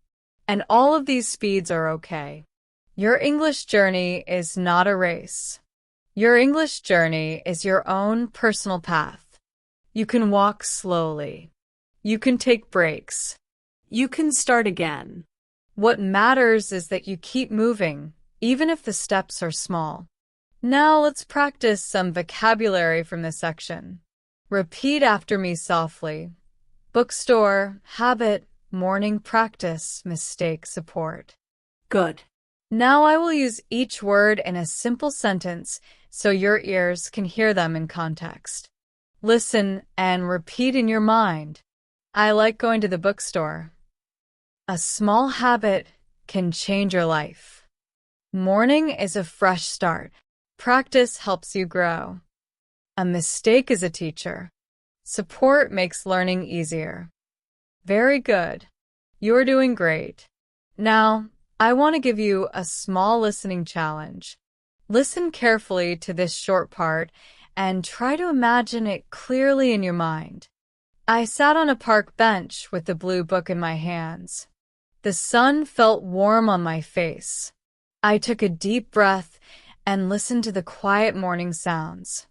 And all of these speeds are okay. Your English journey is not a race. Your English journey is your own personal path. You can walk slowly. You can take breaks. You can start again. What matters is that you keep moving, even if the steps are small. Now let's practice some vocabulary from this section. Repeat after me softly. Bookstore, habit, morning practice, mistake, support. Good. Now I will use each word in a simple sentence so your ears can hear them in context. Listen and repeat in your mind. I like going to the bookstore. A small habit can change your life. Morning is a fresh start. Practice helps you grow. A mistake is a teacher. Support makes learning easier. Very good. You're doing great. Now, I want to give you a small listening challenge. Listen carefully to this short part and try to imagine it clearly in your mind. I sat on a park bench with the blue book in my hands. The sun felt warm on my face. I took a deep breath and listened to the quiet morning sounds.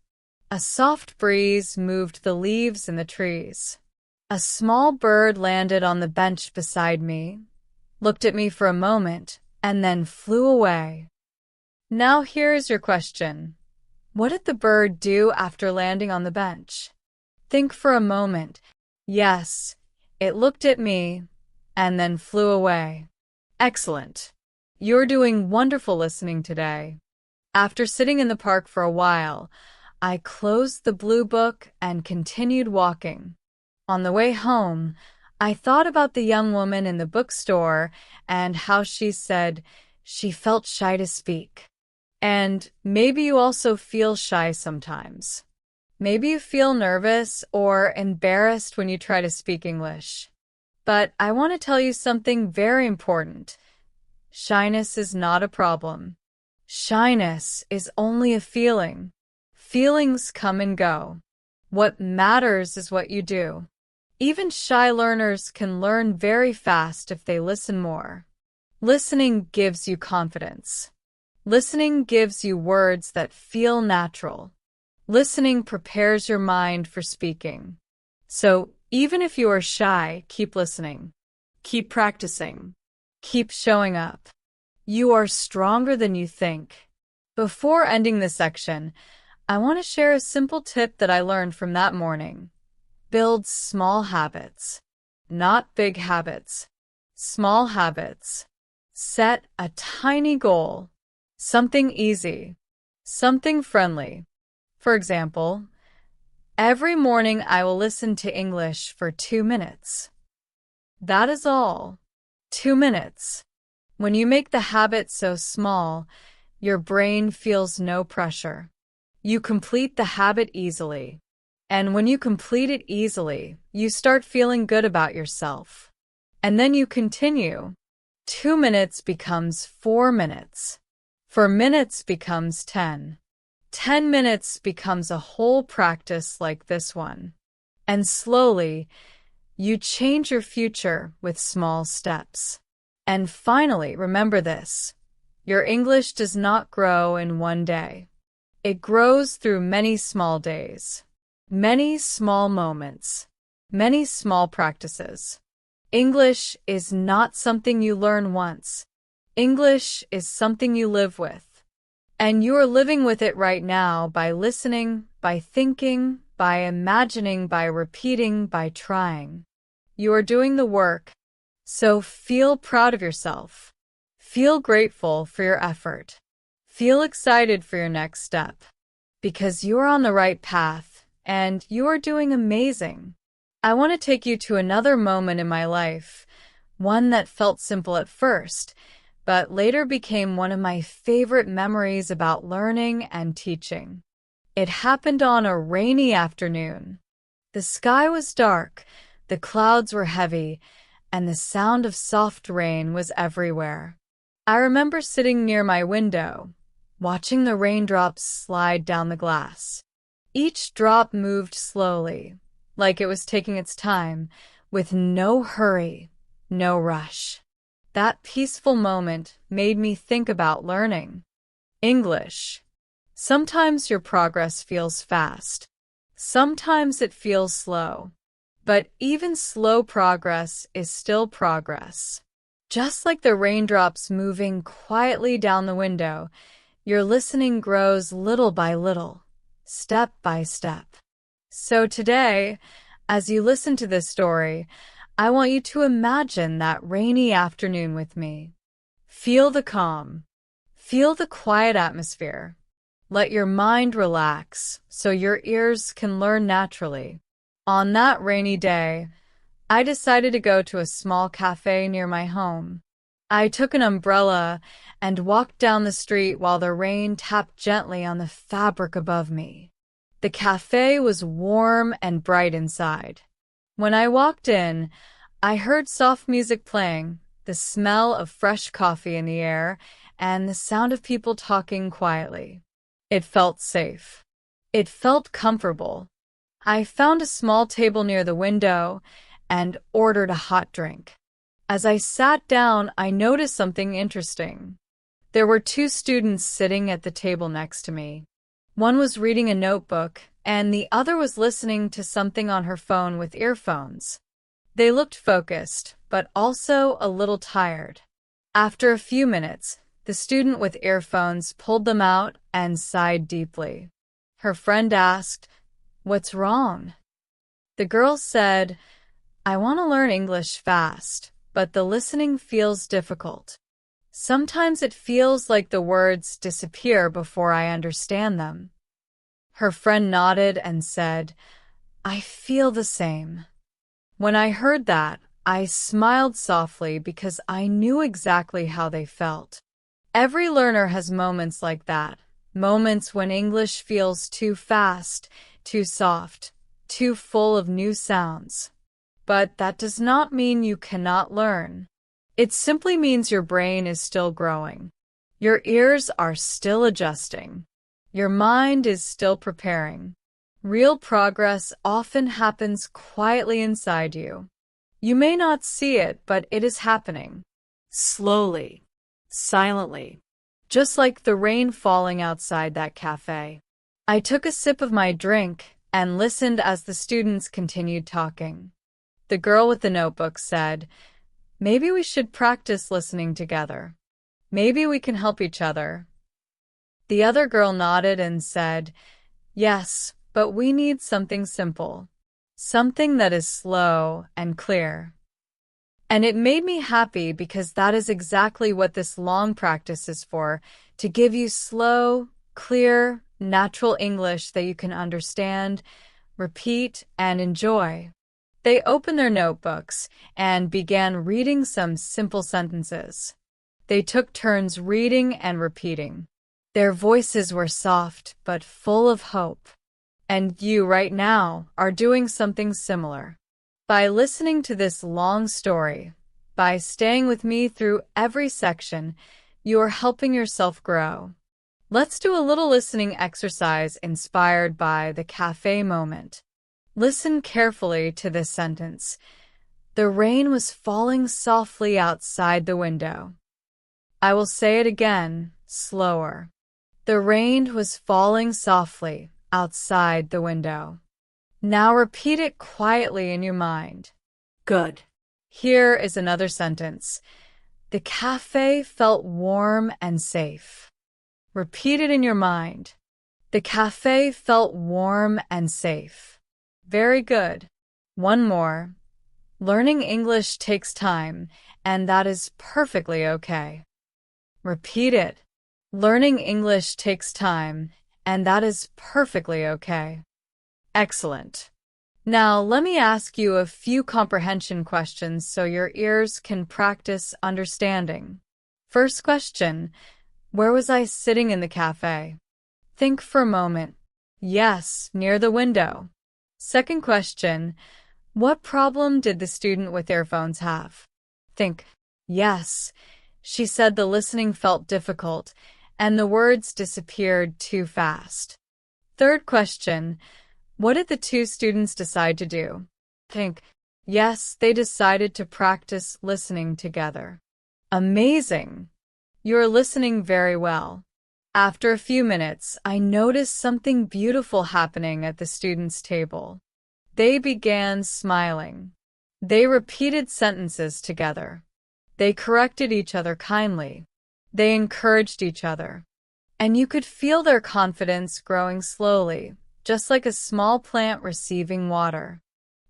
A soft breeze moved the leaves in the trees. A small bird landed on the bench beside me, looked at me for a moment, and then flew away. Now here's your question. What did the bird do after landing on the bench? Think for a moment. Yes, it looked at me and then flew away. Excellent. You're doing wonderful listening today. After sitting in the park for a while, I closed the blue book and continued walking. On the way home, I thought about the young woman in the bookstore and how she said she felt shy to speak. And maybe you also feel shy sometimes. Maybe you feel nervous or embarrassed when you try to speak English. But I want to tell you something very important. Shyness is not a problem. Shyness is only a feeling. Feelings come and go. What matters is what you do. Even shy learners can learn very fast if they listen more. Listening gives you confidence. Listening gives you words that feel natural. Listening prepares your mind for speaking. So, even if you are shy, keep listening. Keep practicing. Keep showing up. You are stronger than you think. Before ending this section, I want to share a simple tip that I learned from that morning. Build small habits. Not big habits. Small habits. Set a tiny goal. Something easy. Something friendly. For example, every morning I will listen to English for 2 minutes. That is all. 2 minutes. When you make the habit so small, your brain feels no pressure. You complete the habit easily. And when you complete it easily, you start feeling good about yourself. And then you continue. 2 minutes becomes 4 minutes. 4 minutes becomes 10. 10 minutes becomes a whole practice like this one. And slowly, you change your future with small steps. And finally, remember this. Your English does not grow in one day. It grows through many small days, many small moments, many small practices. English is not something you learn once. English is something you live with. And you are living with it right now by listening, by thinking, by imagining, by repeating, by trying. You are doing the work. So feel proud of yourself. Feel grateful for your effort. Feel excited for your next step. Because you're on the right path, and you are doing amazing. I want to take you to another moment in my life, one that felt simple at first, but later became one of my favorite memories about learning and teaching. It happened on a rainy afternoon. The sky was dark, the clouds were heavy, and the sound of soft rain was everywhere. I remember sitting near my window, watching the raindrops slide down the glass. Each drop moved slowly, like it was taking its time, with no hurry, no rush. That peaceful moment made me think about learning English. Sometimes your progress feels fast. Sometimes it feels slow. But even slow progress is still progress. Just like the raindrops moving quietly down the window, your listening grows little by little, step by step. So today, as you listen to this story, I want you to imagine that rainy afternoon with me. Feel the calm. Feel the quiet atmosphere. Let your mind relax so your ears can learn naturally. On that rainy day, I decided to go to a small cafe near my home. I took an umbrella and walked down the street while the rain tapped gently on the fabric above me. The cafe was warm and bright inside. When I walked in, I heard soft music playing, the smell of fresh coffee in the air, and the sound of people talking quietly. It felt safe. It felt comfortable. I found a small table near the window and ordered a hot drink. As I sat down, I noticed something interesting. There were two students sitting at the table next to me. One was reading a notebook, and the other was listening to something on her phone with earphones. They looked focused, but also a little tired. After a few minutes, the student with earphones pulled them out and sighed deeply. Her friend asked, "What's wrong?" The girl said, "I want to learn English fast, but the listening feels difficult. Sometimes it feels like the words disappear before I understand them." Her friend nodded and said, "I feel the same." When I heard that, I smiled softly because I knew exactly how they felt. Every learner has moments like that, moments when English feels too fast, too soft, too full of new sounds. But that does not mean you cannot learn. It simply means your brain is still growing. Your ears are still adjusting. Your mind is still preparing. Real progress often happens quietly inside you. You may not see it, but it is happening. Slowly, silently, just like the rain falling outside that cafe. I took a sip of my drink and listened as the students continued talking. The girl with the notebook said, "Maybe we should practice listening together. Maybe we can help each other." The other girl nodded and said, "Yes, but we need something simple. Something that is slow and clear." And it made me happy because that is exactly what this long practice is for, to give you slow, clear, natural English that you can understand, repeat, and enjoy. They opened their notebooks and began reading some simple sentences. They took turns reading and repeating. Their voices were soft but full of hope. And you right now are doing something similar. By listening to this long story, by staying with me through every section, you are helping yourself grow. Let's do a little listening exercise inspired by the cafe moment. Listen carefully to this sentence. The rain was falling softly outside the window. I will say it again, slower. The rain was falling softly outside the window. Now repeat it quietly in your mind. Good. Here is another sentence. The cafe felt warm and safe. Repeat it in your mind. The cafe felt warm and safe. Very good. One more. Learning English takes time, and that is perfectly okay. Repeat it. Learning English takes time, and that is perfectly okay. Excellent. Now, let me ask you a few comprehension questions so your ears can practice understanding. First question, where was I sitting in the cafe? Think for a moment. Yes, near the window. Second question, what problem did the student with earphones have? Think. Yes, she said the listening felt difficult and the words disappeared too fast. Third question, what did the two students decide to do? Think. Yes, they decided to practice listening together. Amazing! You're listening very well. After a few minutes, I noticed something beautiful happening at the students' table. They began smiling. They repeated sentences together. They corrected each other kindly. They encouraged each other. And you could feel their confidence growing slowly, just like a small plant receiving water.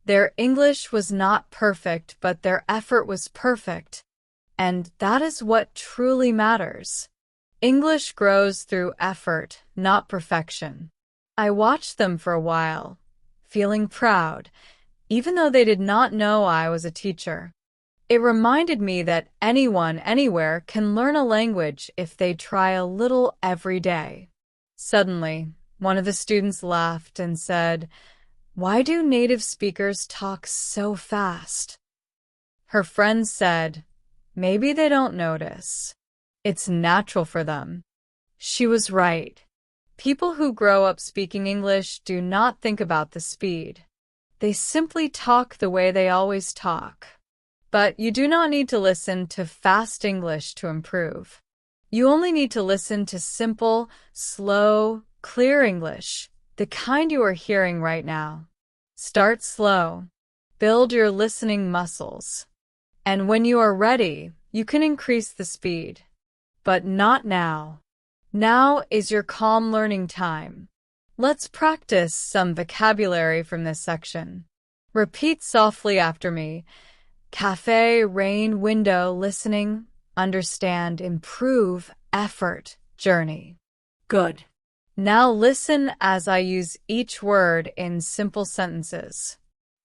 Their English was not perfect, but their effort was perfect. And that is what truly matters. English grows through effort, not perfection. I watched them for a while, feeling proud, even though they did not know I was a teacher. It reminded me that anyone, anywhere can learn a language if they try a little every day. Suddenly, one of the students laughed and said, "Why do native speakers talk so fast?" Her friend said, "Maybe they don't notice. It's natural for them." She was right. People who grow up speaking English do not think about the speed. They simply talk the way they always talk. But you do not need to listen to fast English to improve. You only need to listen to simple, slow, clear English, the kind you are hearing right now. Start slow. Build your listening muscles. And when you are ready, you can increase the speed. But not now. Now is your calm learning time. Let's practice some vocabulary from this section. Repeat softly after me. Cafe, rain, window, listening, understand, improve, effort, journey. Good. Now listen as I use each word in simple sentences.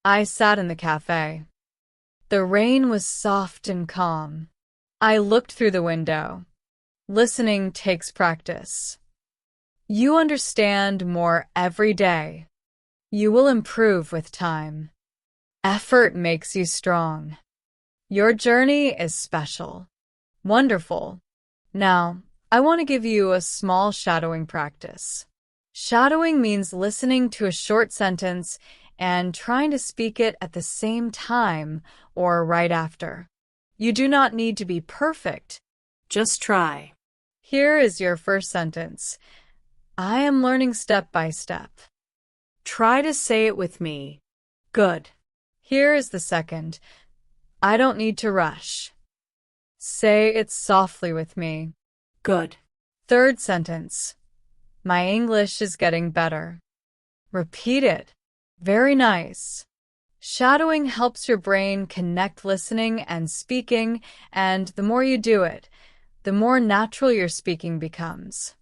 I sat in the cafe. The rain was soft and calm. I looked through the window. Listening takes practice. You understand more every day. You will improve with time. Effort makes you strong. Your journey is special. Wonderful. Now, I want to give you a small shadowing practice. Shadowing means listening to a short sentence and trying to speak it at the same time or right after. You do not need to be perfect. Just try. Here is your first sentence. I am learning step by step. Try to say it with me. Good. Here is the second. I don't need to rush. Say it softly with me. Good. Third sentence. My English is getting better. Repeat it. Very nice. Shadowing helps your brain connect listening and speaking, and the more you do it, the more natural your speaking becomes.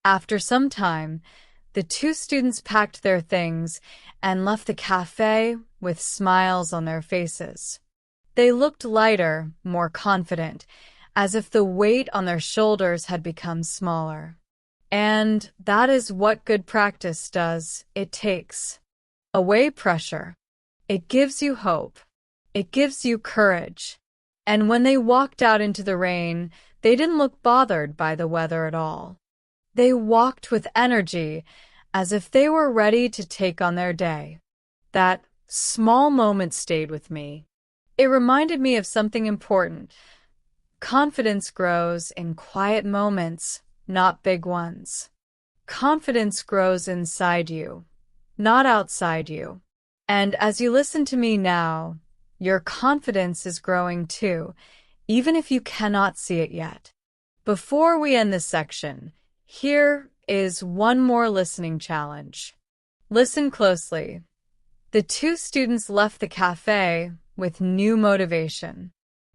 After some time, the two students packed their things and left the cafe with smiles on their faces. They looked lighter, more confident, as if the weight on their shoulders had become smaller. And that is what good practice does. It takes away pressure. It gives you hope. It gives you courage. And when they walked out into the rain, they didn't look bothered by the weather at all. They walked with energy, as if they were ready to take on their day. That small moment stayed with me. It reminded me of something important. Confidence grows in quiet moments, not big ones. Confidence grows inside you, not outside you. And as you listen to me now, your confidence is growing too, even if you cannot see it yet. Before we end this section, here is one more listening challenge. Listen closely. The two students left the cafe with new motivation.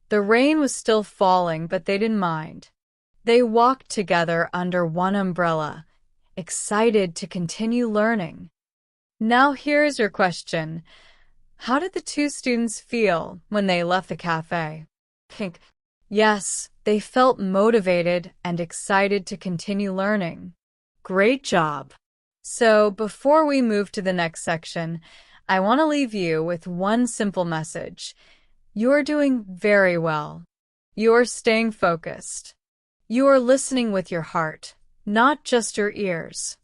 The rain was still falling, but they didn't mind. They walked together under one umbrella, excited to continue learning. Now here's your question. How did the two students feel when they left the cafe? Pink. Yes, they felt motivated and excited to continue learning. Great job. So before we move to the next section, I want to leave you with one simple message. You're doing very well. You're staying focused. You are listening with your heart, not just your ears.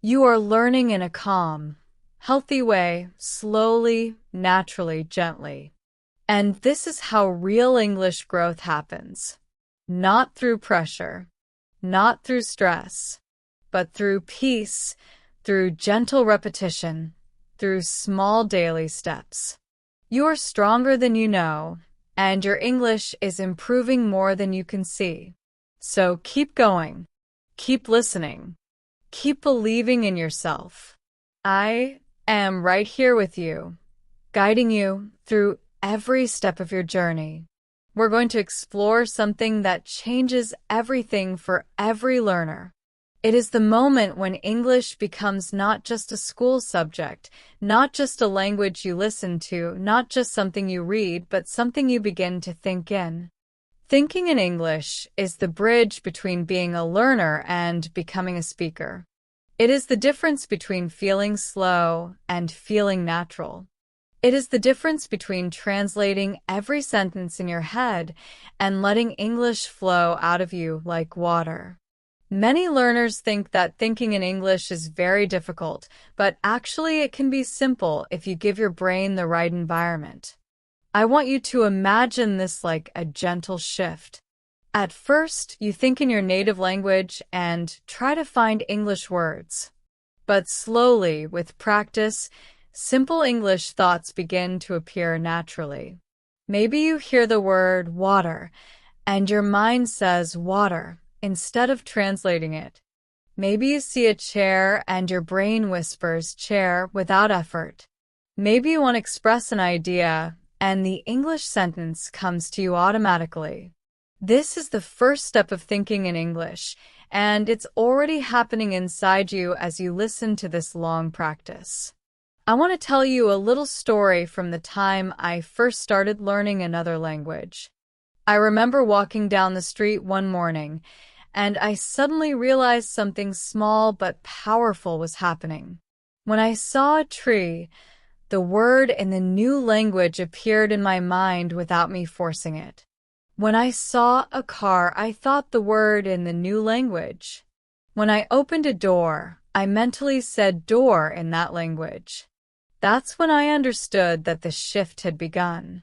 You are learning in a calm, healthy way, slowly, naturally, gently. And this is how real English growth happens. Not through pressure, not through stress, but through peace, through gentle repetition, through small daily steps. You are stronger than you know, and your English is improving more than you can see. So keep going, keep listening, keep believing in yourself. I am right here with you, guiding you through every step of your journey. We're going to explore something that changes everything for every learner. It is the moment when English becomes not just a school subject, not just a language you listen to, not just something you read, but something you begin to think in. Thinking in English is the bridge between being a learner and becoming a speaker. It is the difference between feeling slow and feeling natural. It is the difference between translating every sentence in your head and letting English flow out of you like water. Many learners think that thinking in English is very difficult, but actually it can be simple if you give your brain the right environment. I want you to imagine this like a gentle shift. At first, you think in your native language and try to find English words. But slowly, with practice, simple English thoughts begin to appear naturally. Maybe you hear the word water, and your mind says water instead of translating it. Maybe you see a chair and your brain whispers chair without effort. Maybe you want to express an idea and the English sentence comes to you automatically. This is the first step of thinking in English, and it's already happening inside you as you listen to this long practice. I want to tell you a little story from the time I first started learning another language. I remember walking down the street one morning, and I suddenly realized something small but powerful was happening. When I saw a tree, the word in the new language appeared in my mind without me forcing it. When I saw a car, I thought the word in the new language. When I opened a door, I mentally said door in that language. That's when I understood that the shift had begun.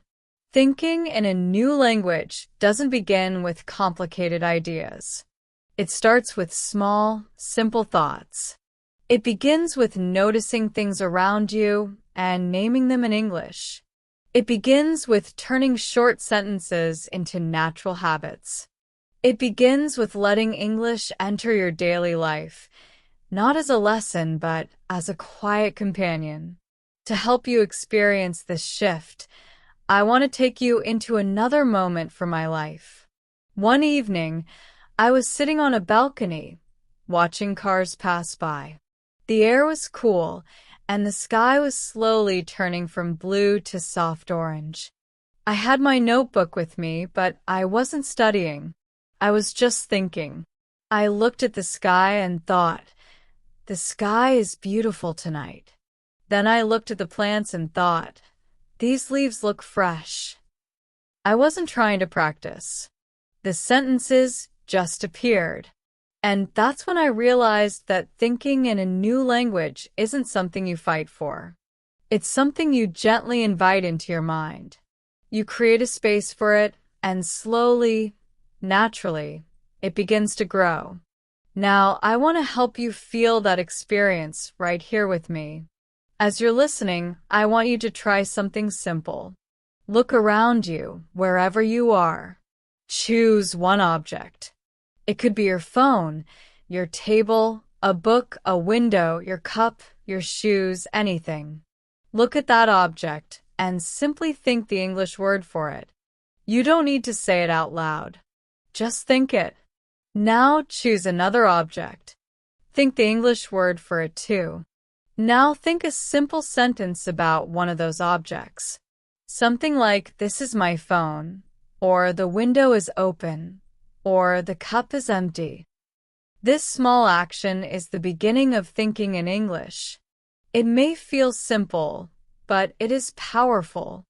Thinking in a new language doesn't begin with complicated ideas. It starts with small, simple thoughts. It begins with noticing things around you and naming them in English. It begins with turning short sentences into natural habits. It begins with letting English enter your daily life, not as a lesson, but as a quiet companion. To help you experience this shift, I want to take you into another moment from my life. One evening, I was sitting on a balcony, watching cars pass by. The air was cool, and the sky was slowly turning from blue to soft orange. I had my notebook with me, but I wasn't studying. I was just thinking. I looked at the sky and thought, the sky is beautiful tonight. Then I looked at the plants and thought, these leaves look fresh. I wasn't trying to practice. The sentences just appeared. And that's when I realized that thinking in a new language isn't something you fight for. It's something you gently invite into your mind. You create a space for it, and slowly, naturally, it begins to grow. Now, I want to help you feel that experience right here with me. As you're listening, I want you to try something simple. Look around you, wherever you are. Choose one object. It could be your phone, your table, a book, a window, your cup, your shoes, anything. Look at that object and simply think the English word for it. You don't need to say it out loud. Just think it. Now choose another object. Think the English word for it too. Now think a simple sentence about one of those objects. Something like, "This is my phone," or "The window is open," or "The cup is empty." This small action is the beginning of thinking in English. It may feel simple, but it is powerful.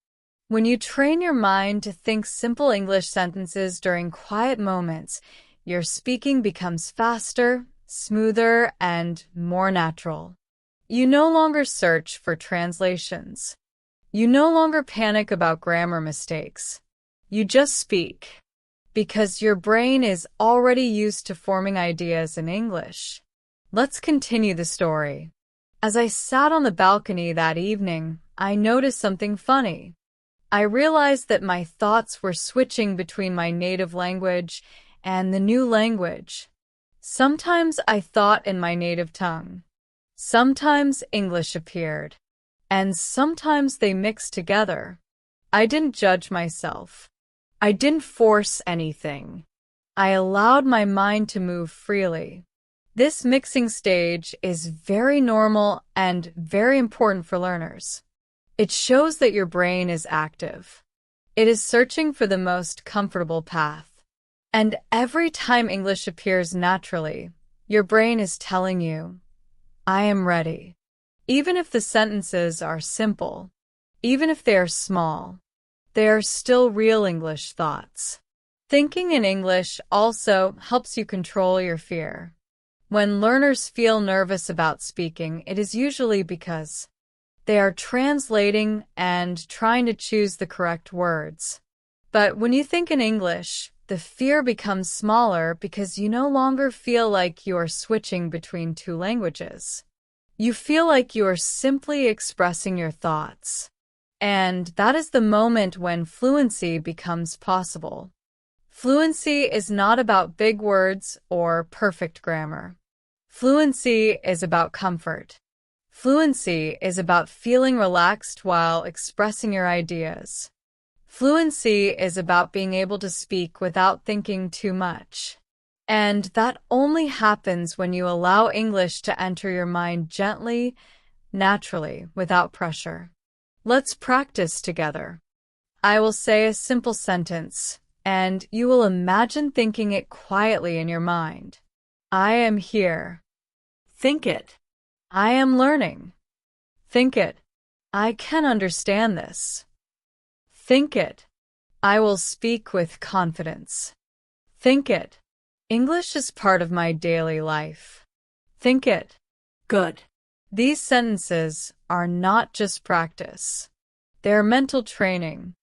When you train your mind to think simple English sentences during quiet moments, your speaking becomes faster, smoother, and more natural. You no longer search for translations. You no longer panic about grammar mistakes. You just speak, because your brain is already used to forming ideas in English. Let's continue the story. As I sat on the balcony that evening, I noticed something funny. I realized that my thoughts were switching between my native language and the new language. Sometimes I thought in my native tongue. Sometimes English appeared. And sometimes they mixed together. I didn't judge myself. I didn't force anything. I allowed my mind to move freely. This mixing stage is very normal and very important for learners. It shows that your brain is active. It is searching for the most comfortable path. And every time English appears naturally, your brain is telling you, "I am ready." Even if the sentences are simple, even if they are small, they are still real English thoughts. Thinking in English also helps you control your fear. When learners feel nervous about speaking, it is usually because they are translating and trying to choose the correct words. But when you think in English, the fear becomes smaller because you no longer feel like you are switching between two languages. You feel like you are simply expressing your thoughts. And that is the moment when fluency becomes possible. Fluency is not about big words or perfect grammar. Fluency is about comfort. Fluency is about feeling relaxed while expressing your ideas. Fluency is about being able to speak without thinking too much. And that only happens when you allow English to enter your mind gently, naturally, without pressure. Let's practice together. I will say a simple sentence, and you will imagine thinking it quietly in your mind. I am here. Think it. I am learning. Think it. I can understand this. Think it. I will speak with confidence. Think it. English is part of my daily life. Think it. Good. These sentences are not just practice. They're mental training.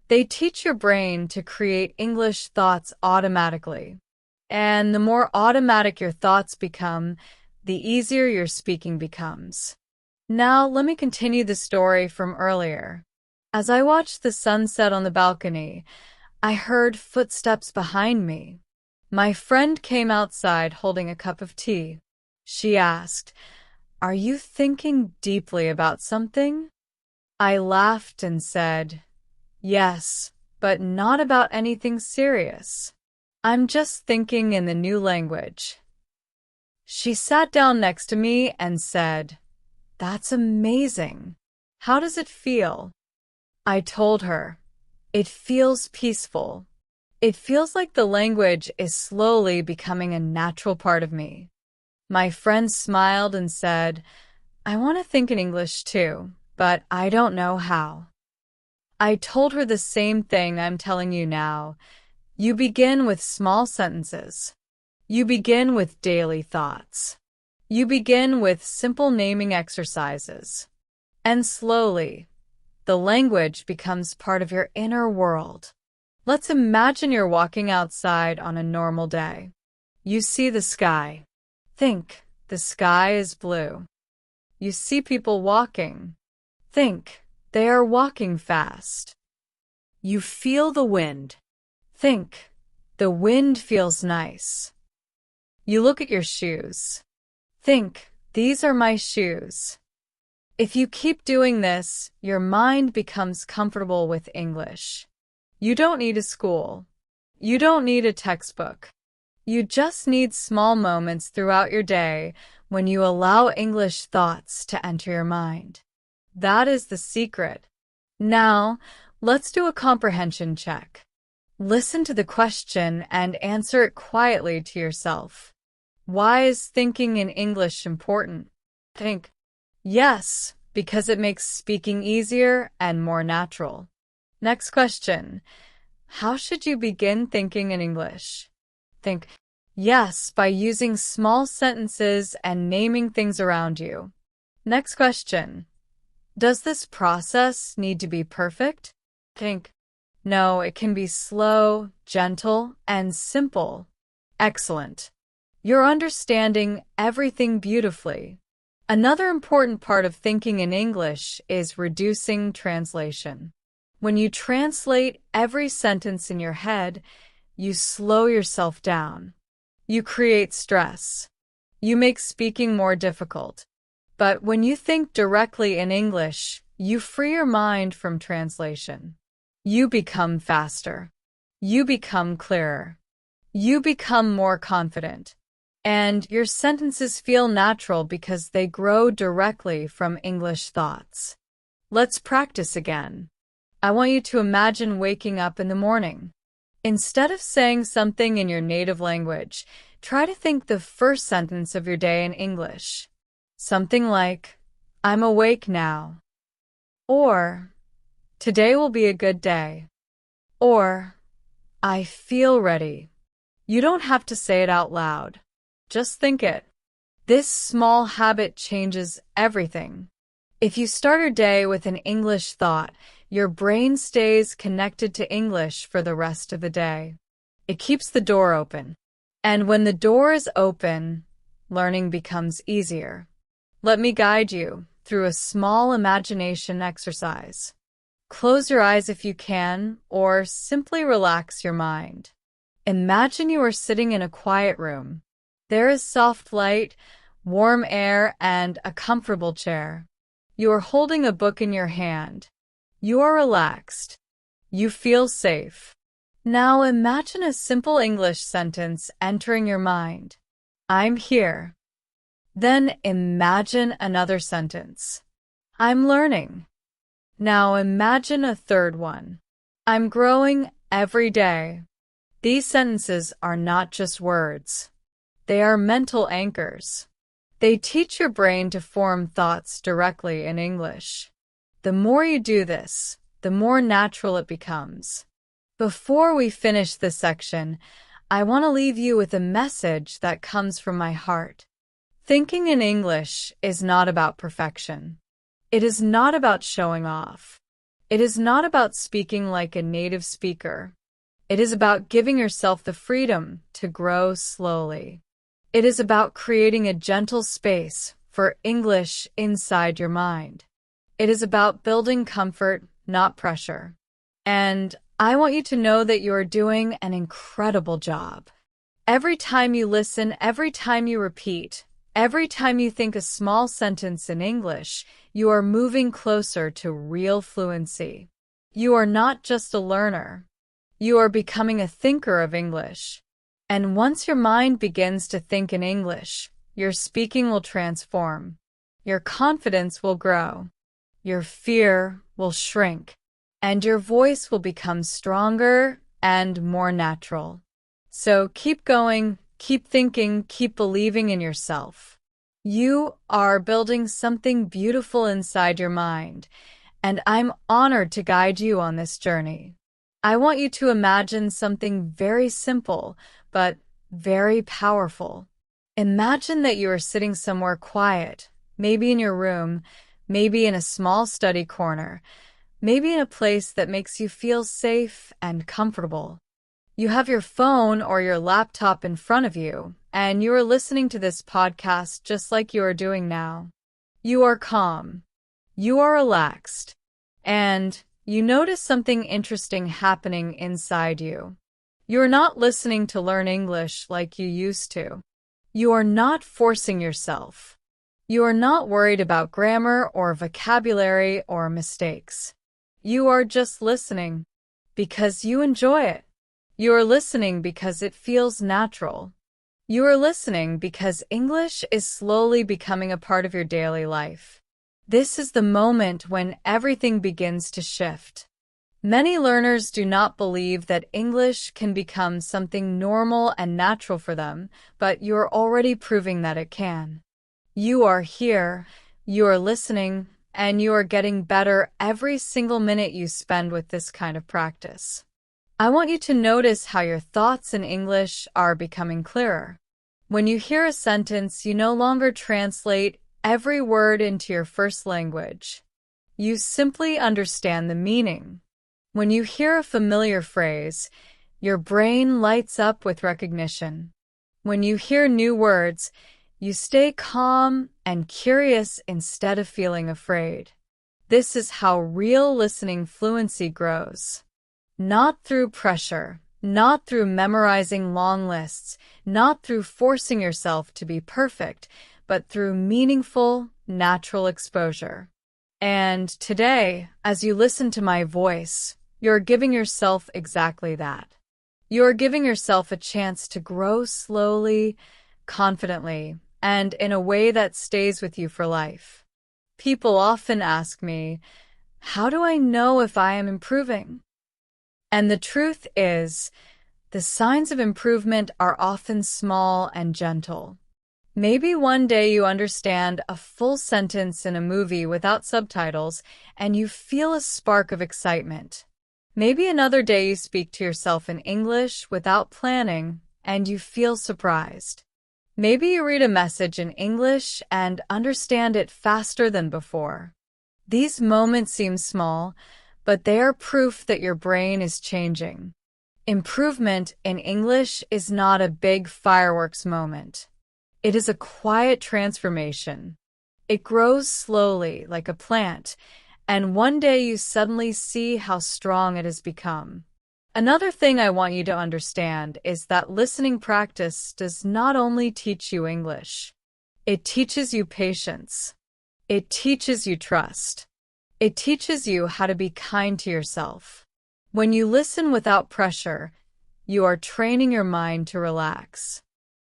They teach your brain to create English thoughts automatically. And the more automatic your thoughts become, the easier your speaking becomes. Now, let me continue the story from earlier. As I watched the sunset on the balcony, I heard footsteps behind me. My friend came outside holding a cup of tea. She asked, "Are you thinking deeply about something?" I laughed and said, "Yes, but not about anything serious. I'm just thinking in the new language." She sat down next to me and said, "That's amazing. How does it feel?" I told her, "It feels peaceful. It feels like the language is slowly becoming a natural part of me." My friend smiled and said, "I want to think in English too, but I don't know how." I told her the same thing I'm telling you now. You begin with small sentences. You begin with daily thoughts. You begin with simple naming exercises. And slowly, the language becomes part of your inner world. Let's imagine you're walking outside on a normal day. You see the sky. Think, the sky is blue. You see people walking. Think, they are walking fast. You feel the wind. Think, the wind feels nice. You look at your shoes. Think, these are my shoes. If you keep doing this, your mind becomes comfortable with English. You don't need a school. You don't need a textbook. You just need small moments throughout your day when you allow English thoughts to enter your mind. That is the secret. Now, let's do a comprehension check. Listen to the question and answer it quietly to yourself. Why is thinking in English important? Think. Yes, because it makes speaking easier and more natural. Next question. How should you begin thinking in English? Think. Yes, by using small sentences and naming things around you. Next question. Does this process need to be perfect? Think. No, it can be slow, gentle, and simple. Excellent. You're understanding everything beautifully. Another important part of thinking in English is reducing translation. When you translate every sentence in your head, you slow yourself down. You create stress. You make speaking more difficult. But when you think directly in English, you free your mind from translation. You become faster. You become clearer. You become more confident. And your sentences feel natural because they grow directly from English thoughts. Let's practice again. I want you to imagine waking up in the morning. Instead of saying something in your native language, try to think the first sentence of your day in English. Something like, I'm awake now. Or, today will be a good day. Or, I feel ready. You don't have to say it out loud. Just think it. This small habit changes everything. If you start your day with an English thought, your brain stays connected to English for the rest of the day. It keeps the door open. And when the door is open, learning becomes easier. Let me guide you through a small imagination exercise. Close your eyes if you can, or simply relax your mind. Imagine you are sitting in a quiet room. There is soft light, warm air, and a comfortable chair. You are holding a book in your hand. You are relaxed. You feel safe. Now imagine a simple English sentence entering your mind. I'm here. Then imagine another sentence. I'm learning. Now imagine a third one. I'm growing every day. These sentences are not just words. They are mental anchors. They teach your brain to form thoughts directly in English. The more you do this, the more natural it becomes. Before we finish this section, I want to leave you with a message that comes from my heart. Thinking in English is not about perfection. It is not about showing off. It is not about speaking like a native speaker. It is about giving yourself the freedom to grow slowly. It is about creating a gentle space for English inside your mind. It is about building comfort, not pressure. And I want you to know that you are doing an incredible job. Every time you listen, every time you repeat, every time you think a small sentence in English, you are moving closer to real fluency. You are not just a learner. You are becoming a thinker of English. And once your mind begins to think in English, your speaking will transform. Your confidence will grow. Your fear will shrink. And your voice will become stronger and more natural. So keep going, keep thinking, keep believing in yourself. You are building something beautiful inside your mind, and I'm honored to guide you on this journey. I want you to imagine something very simple, but very powerful. Imagine that you are sitting somewhere quiet, maybe in your room, maybe in a small study corner, Maybe in a place that makes you feel safe and comfortable. You have your phone or your laptop in front of you, and you are listening to this podcast just like you are doing now. You are calm. You are relaxed. And you notice something interesting happening inside you. You are not listening to learn English like you used to. You are not forcing yourself. You are not worried about grammar or vocabulary or mistakes. You are just listening because you enjoy it. You are listening because it feels natural. You are listening because English is slowly becoming a part of your daily life. This is the moment when everything begins to shift. Many learners do not believe that English can become something normal and natural for them, but you're already proving that it can. You are here, you are listening, and you are getting better every single minute you spend with this kind of practice. I want you to notice how your thoughts in English are becoming clearer. When you hear a sentence, you no longer translate every word into your first language. You simply understand the meaning. When you hear a familiar phrase, your brain lights up with recognition. When you hear new words, you stay calm and curious instead of feeling afraid. This is how real listening fluency grows. Not through pressure, not through memorizing long lists, not through forcing yourself to be perfect, but through meaningful, natural exposure. And today, as you listen to my voice, you're giving yourself exactly that. You're giving yourself a chance to grow slowly, confidently, and in a way that stays with you for life. People often ask me, how do I know if I am improving? And the truth is, the signs of improvement are often small and gentle. Maybe one day you understand a full sentence in a movie without subtitles and you feel a spark of excitement. Maybe another day you speak to yourself in English without planning and you feel surprised. Maybe you read a message in English and understand it faster than before. These moments seem small, but they are proof that your brain is changing. Improvement in English is not a big fireworks moment. It is a quiet transformation. It grows slowly, like a plant, and one day you suddenly see how strong it has become. Another thing I want you to understand is that listening practice does not only teach you English. It teaches you patience. It teaches you trust. It teaches you how to be kind to yourself. When you listen without pressure, you are training your mind to relax.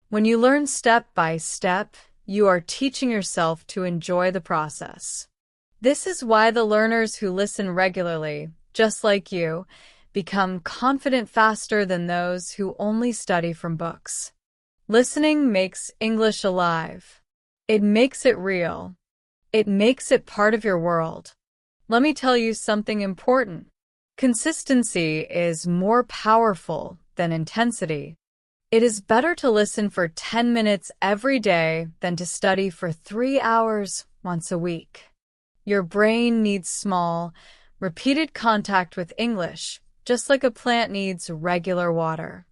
When you learn step by step, you are teaching yourself to enjoy the process. This is why the learners who listen regularly, just like you, become confident faster than those who only study from books. Listening makes English alive. It makes it real. It makes it part of your world. Let me tell you something important. Consistency is more powerful than intensity. It is better to listen for 10 minutes every day than to study for 3 hours once a week. Your brain needs small, repeated contact with English, just like a plant needs regular water.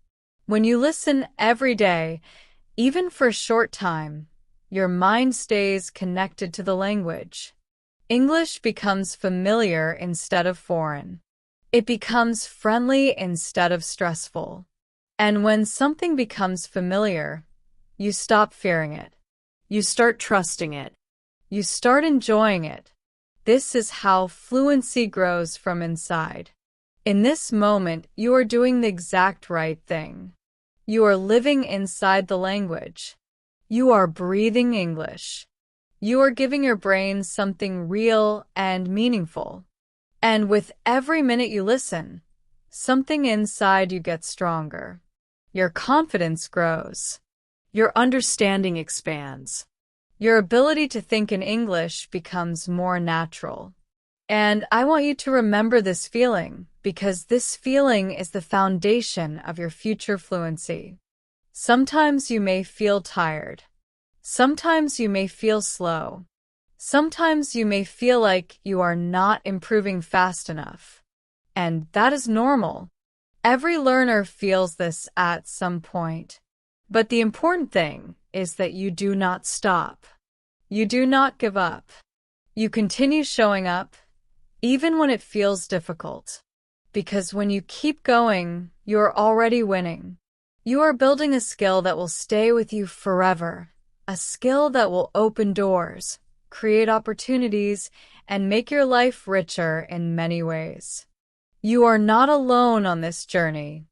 When you listen every day, even for a short time, your mind stays connected to the language. English becomes familiar instead of foreign. It becomes friendly instead of stressful. And when something becomes familiar, you stop fearing it. You start trusting it. You start enjoying it. This is how fluency grows from inside. In this moment, you are doing the exact right thing. You are living inside the language. You are breathing English. You are giving your brain something real and meaningful. And with every minute you listen, something inside you gets stronger. Your confidence grows. Your understanding expands. Your ability to think in English becomes more natural. And I want you to remember this feeling, because this feeling is the foundation of your future fluency. Sometimes you may feel tired. Sometimes you may feel slow. Sometimes you may feel like you are not improving fast enough, and that is normal. Every learner feels this at some point. But the important thing is that you do not stop. You do not give up. You continue showing up, even when it feels difficult. Because when you keep going, you are already winning. You are building a skill that will stay with you forever, a skill that will open doors, create opportunities, and make your life richer in many ways. You are not alone on this journey.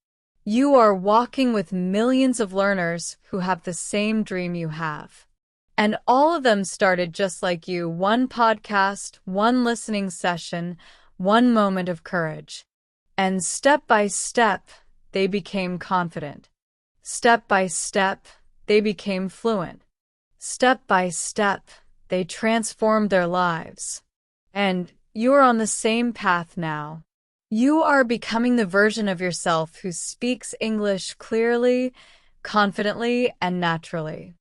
You are walking with millions of learners who have the same dream you have. And all of them started just like you, one podcast, one listening session, one moment of courage. And step by step, they became confident. Step by step, they became fluent. Step by step, they transformed their lives. And you are on the same path now. You are becoming the version of yourself who speaks English clearly, confidently, and naturally.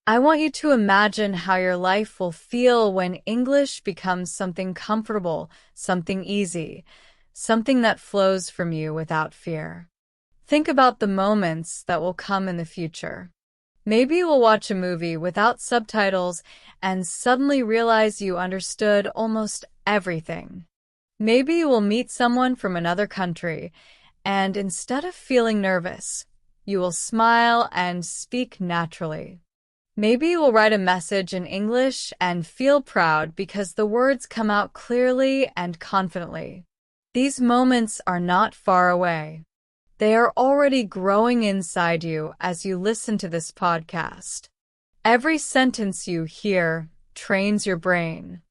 I want you to imagine how your life will feel when English becomes something comfortable, something easy, something that flows from you without fear. Think about the moments that will come in the future. Maybe you will watch a movie without subtitles and suddenly realize you understood almost everything. Maybe you will meet someone from another country, and instead of feeling nervous, you will smile and speak naturally. Maybe you will write a message in English and feel proud because the words come out clearly and confidently. These moments are not far away. They are already growing inside you as you listen to this podcast. Every sentence you hear trains your brain.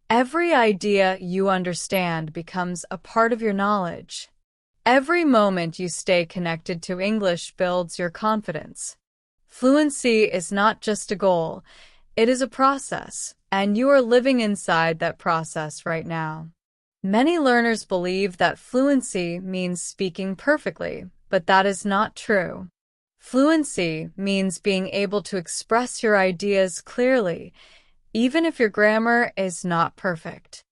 Every idea you understand becomes a part of your knowledge. Every moment you stay connected to English builds your confidence. Fluency is not just a goal, it is a process, and you are living inside that process right now. Many learners believe that fluency means speaking perfectly, but that is not true. Fluency means being able to express your ideas clearly, even if your grammar is not perfect.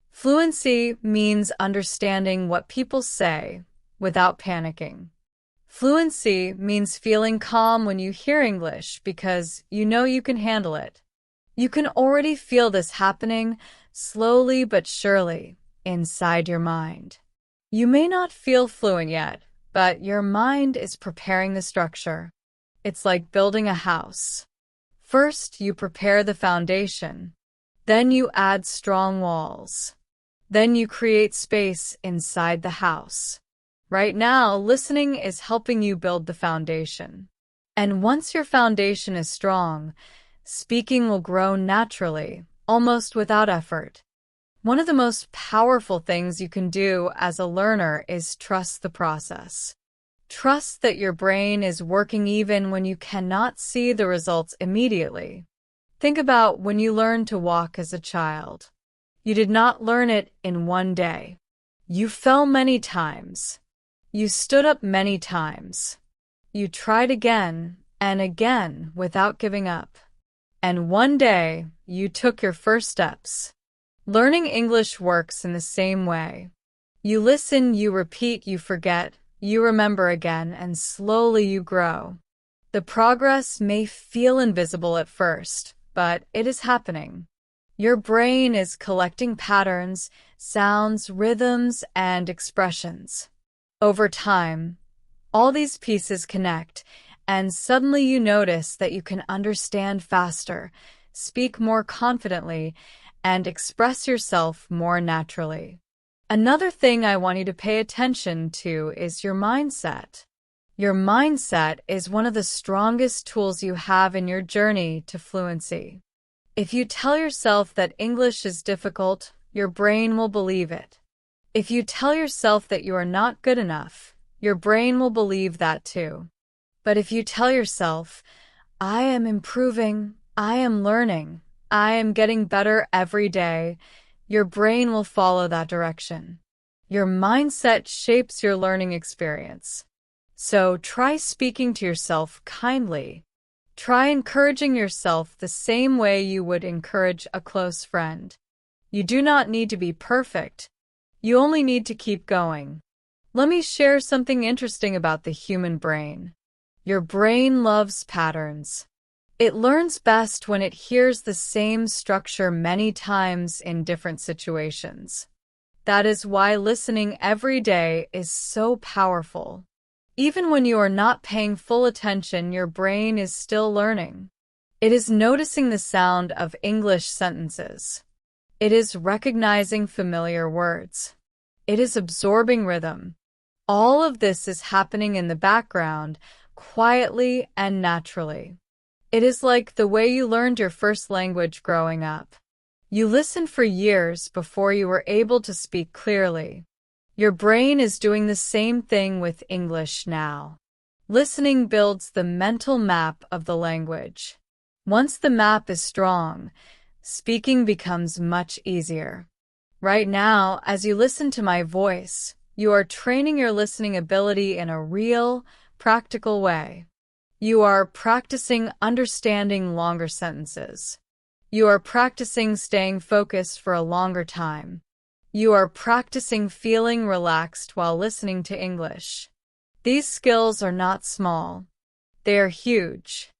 Fluency means understanding what people say without panicking. Fluency means feeling calm when you hear English because you know you can handle it. You can already feel this happening slowly but surely inside your mind. You may not feel fluent yet, but your mind is preparing the structure. It's like building a house. First, you prepare the foundation. Then you add strong walls. Then you create space inside the house. Right now, listening is helping you build the foundation. And once your foundation is strong, speaking will grow naturally, almost without effort. One of the most powerful things you can do as a learner is trust the process. Trust that your brain is working even when you cannot see the results immediately. Think about when you learned to walk as a child. You did not learn it in one day. You fell many times. You stood up many times. You tried again and again without giving up. And one day, you took your first steps. Learning English works in the same way. You listen, you repeat, you forget, you remember again, and slowly you grow. The progress may feel invisible at first, but it is happening. Your brain is collecting patterns, sounds, rhythms, and expressions. Over time, all these pieces connect, and suddenly you notice that you can understand faster, speak more confidently, and express yourself more naturally. Another thing I want you to pay attention to is your mindset. Your mindset is one of the strongest tools you have in your journey to fluency. If you tell yourself that English is difficult, your brain will believe it. If you tell yourself that you are not good enough, your brain will believe that too. But if you tell yourself, I am improving, I am learning, I am getting better every day, your brain will follow that direction. Your mindset shapes your learning experience. So try speaking to yourself kindly. Try encouraging yourself the same way you would encourage a close friend. You do not need to be perfect. You only need to keep going. Let me share something interesting about the human brain. Your brain loves patterns. It learns best when it hears the same structure many times in different situations. That is why listening every day is so powerful. Even when you are not paying full attention, your brain is still learning. It is noticing the sound of English sentences. It is recognizing familiar words. It is absorbing rhythm. All of this is happening in the background, quietly and naturally. It is like the way you learned your first language growing up. You listened for years before you were able to speak clearly. Your brain is doing the same thing with English now. Listening builds the mental map of the language. Once the map is strong, speaking becomes much easier. Right now, as you listen to my voice, you are training your listening ability in a real, practical way. You are practicing understanding longer sentences. You are practicing staying focused for a longer time. You are practicing feeling relaxed while listening to English. These skills are not small. They are huge.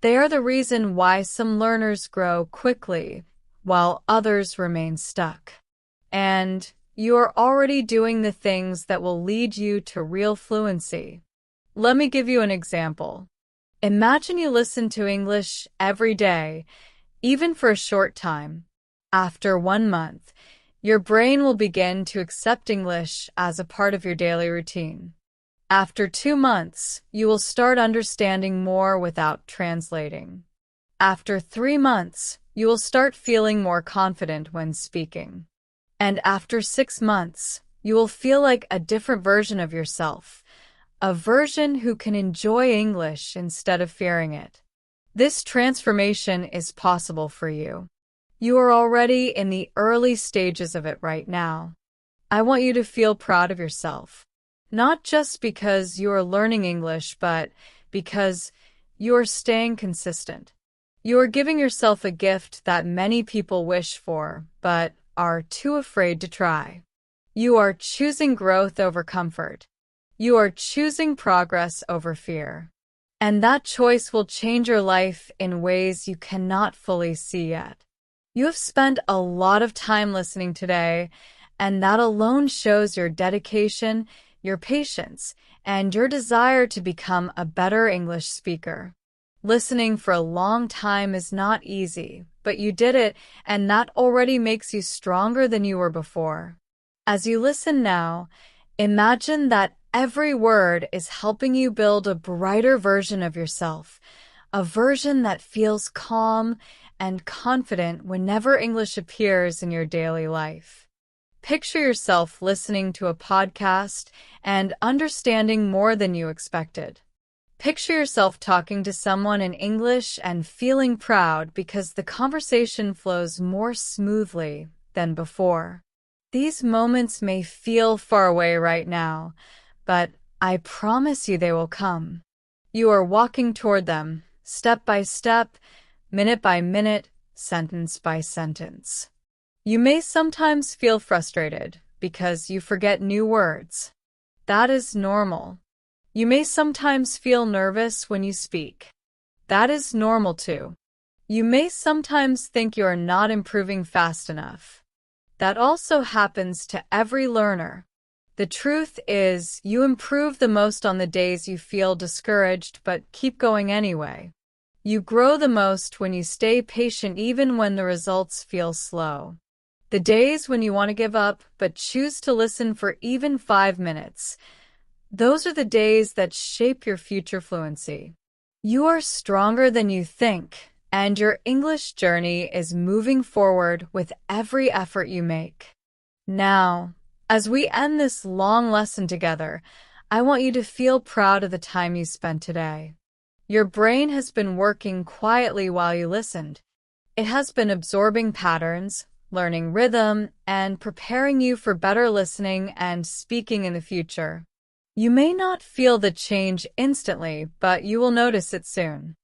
They are the reason why some learners grow quickly, while others remain stuck. And you are already doing the things that will lead you to real fluency. Let me give you an example. Imagine you listen to English every day, even for a short time. After 1 month, your brain will begin to accept English as a part of your daily routine. After 2 months, you will start understanding more without translating. After 3 months, you will start feeling more confident when speaking. And after 6 months, you will feel like a different version of yourself, a version who can enjoy English instead of fearing it. This transformation is possible for you. You are already in the early stages of it right now. I want you to feel proud of yourself, not just because you are learning English, but because you are staying consistent. You are giving yourself a gift that many people wish for, but are too afraid to try. You are choosing growth over comfort. You are choosing progress over fear. And that choice will change your life in ways you cannot fully see yet. You have spent a lot of time listening today, and that alone shows your dedication, your patience, and your desire to become a better English speaker. Listening for a long time is not easy, but you did it, and that already makes you stronger than you were before. As you listen now, imagine that every word is helping you build a brighter version of yourself, a version that feels calm and confident whenever English appears in your daily life. Picture yourself listening to a podcast and understanding more than you expected. Picture yourself talking to someone in English and feeling proud because the conversation flows more smoothly than before. These moments may feel far away right now, but I promise you they will come. You are walking toward them, step by step, minute by minute, sentence by sentence. You may sometimes feel frustrated because you forget new words. That is normal. You may sometimes feel nervous when you speak. That is normal too. You may sometimes think you are not improving fast enough. That also happens to every learner. The truth is, you improve the most on the days you feel discouraged but keep going anyway. You grow the most when you stay patient even when the results feel slow. The days when you want to give up but choose to listen for even 5 minutes, those are the days that shape your future fluency. You are stronger than you think, and your English journey is moving forward with every effort you make. Now, as we end this long lesson together, I want you to feel proud of the time you spent today. Your brain has been working quietly while you listened. It has been absorbing patterns, learning rhythm, and preparing you for better listening and speaking in the future. You may not feel the change instantly, but you will notice it soon.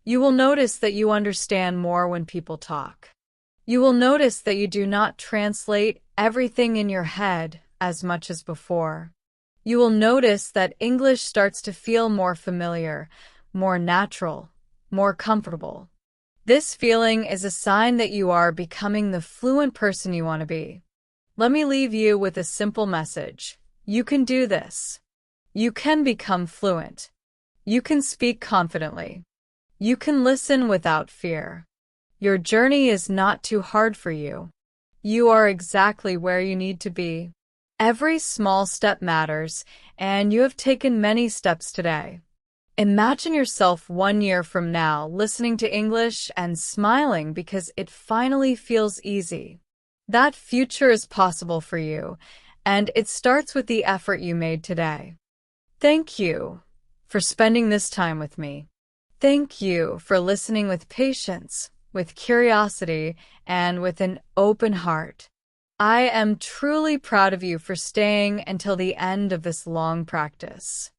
You will notice that you understand more when people talk. You will notice that you do not translate everything in your head as much as before. You will notice that English starts to feel more familiar, more natural, more comfortable. This feeling is a sign that you are becoming the fluent person you want to be. Let me leave you with a simple message. You can do this. You can become fluent. You can speak confidently. You can listen without fear. Your journey is not too hard for you. You are exactly where you need to be. Every small step matters, and you have taken many steps today. Imagine yourself 1 year from now listening to English and smiling because it finally feels easy. That future is possible for you, and it starts with the effort you made today. Thank you for spending this time with me. Thank you for listening with patience, with curiosity, and with an open heart. I am truly proud of you for staying until the end of this long practice.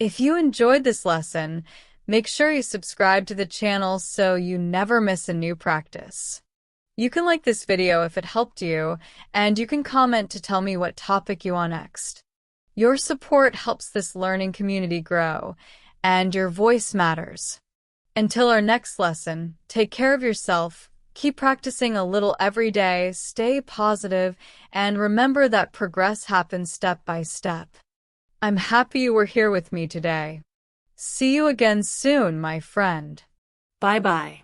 If you enjoyed this lesson, make sure you subscribe to the channel so you never miss a new practice. You can like this video if it helped you, and you can comment to tell me what topic you want next. Your support helps this learning community grow, and your voice matters. Until our next lesson, take care of yourself. Keep practicing a little every day, stay positive, and remember that progress happens step by step. I'm happy you were here with me today. See you again soon, my friend. Bye-bye.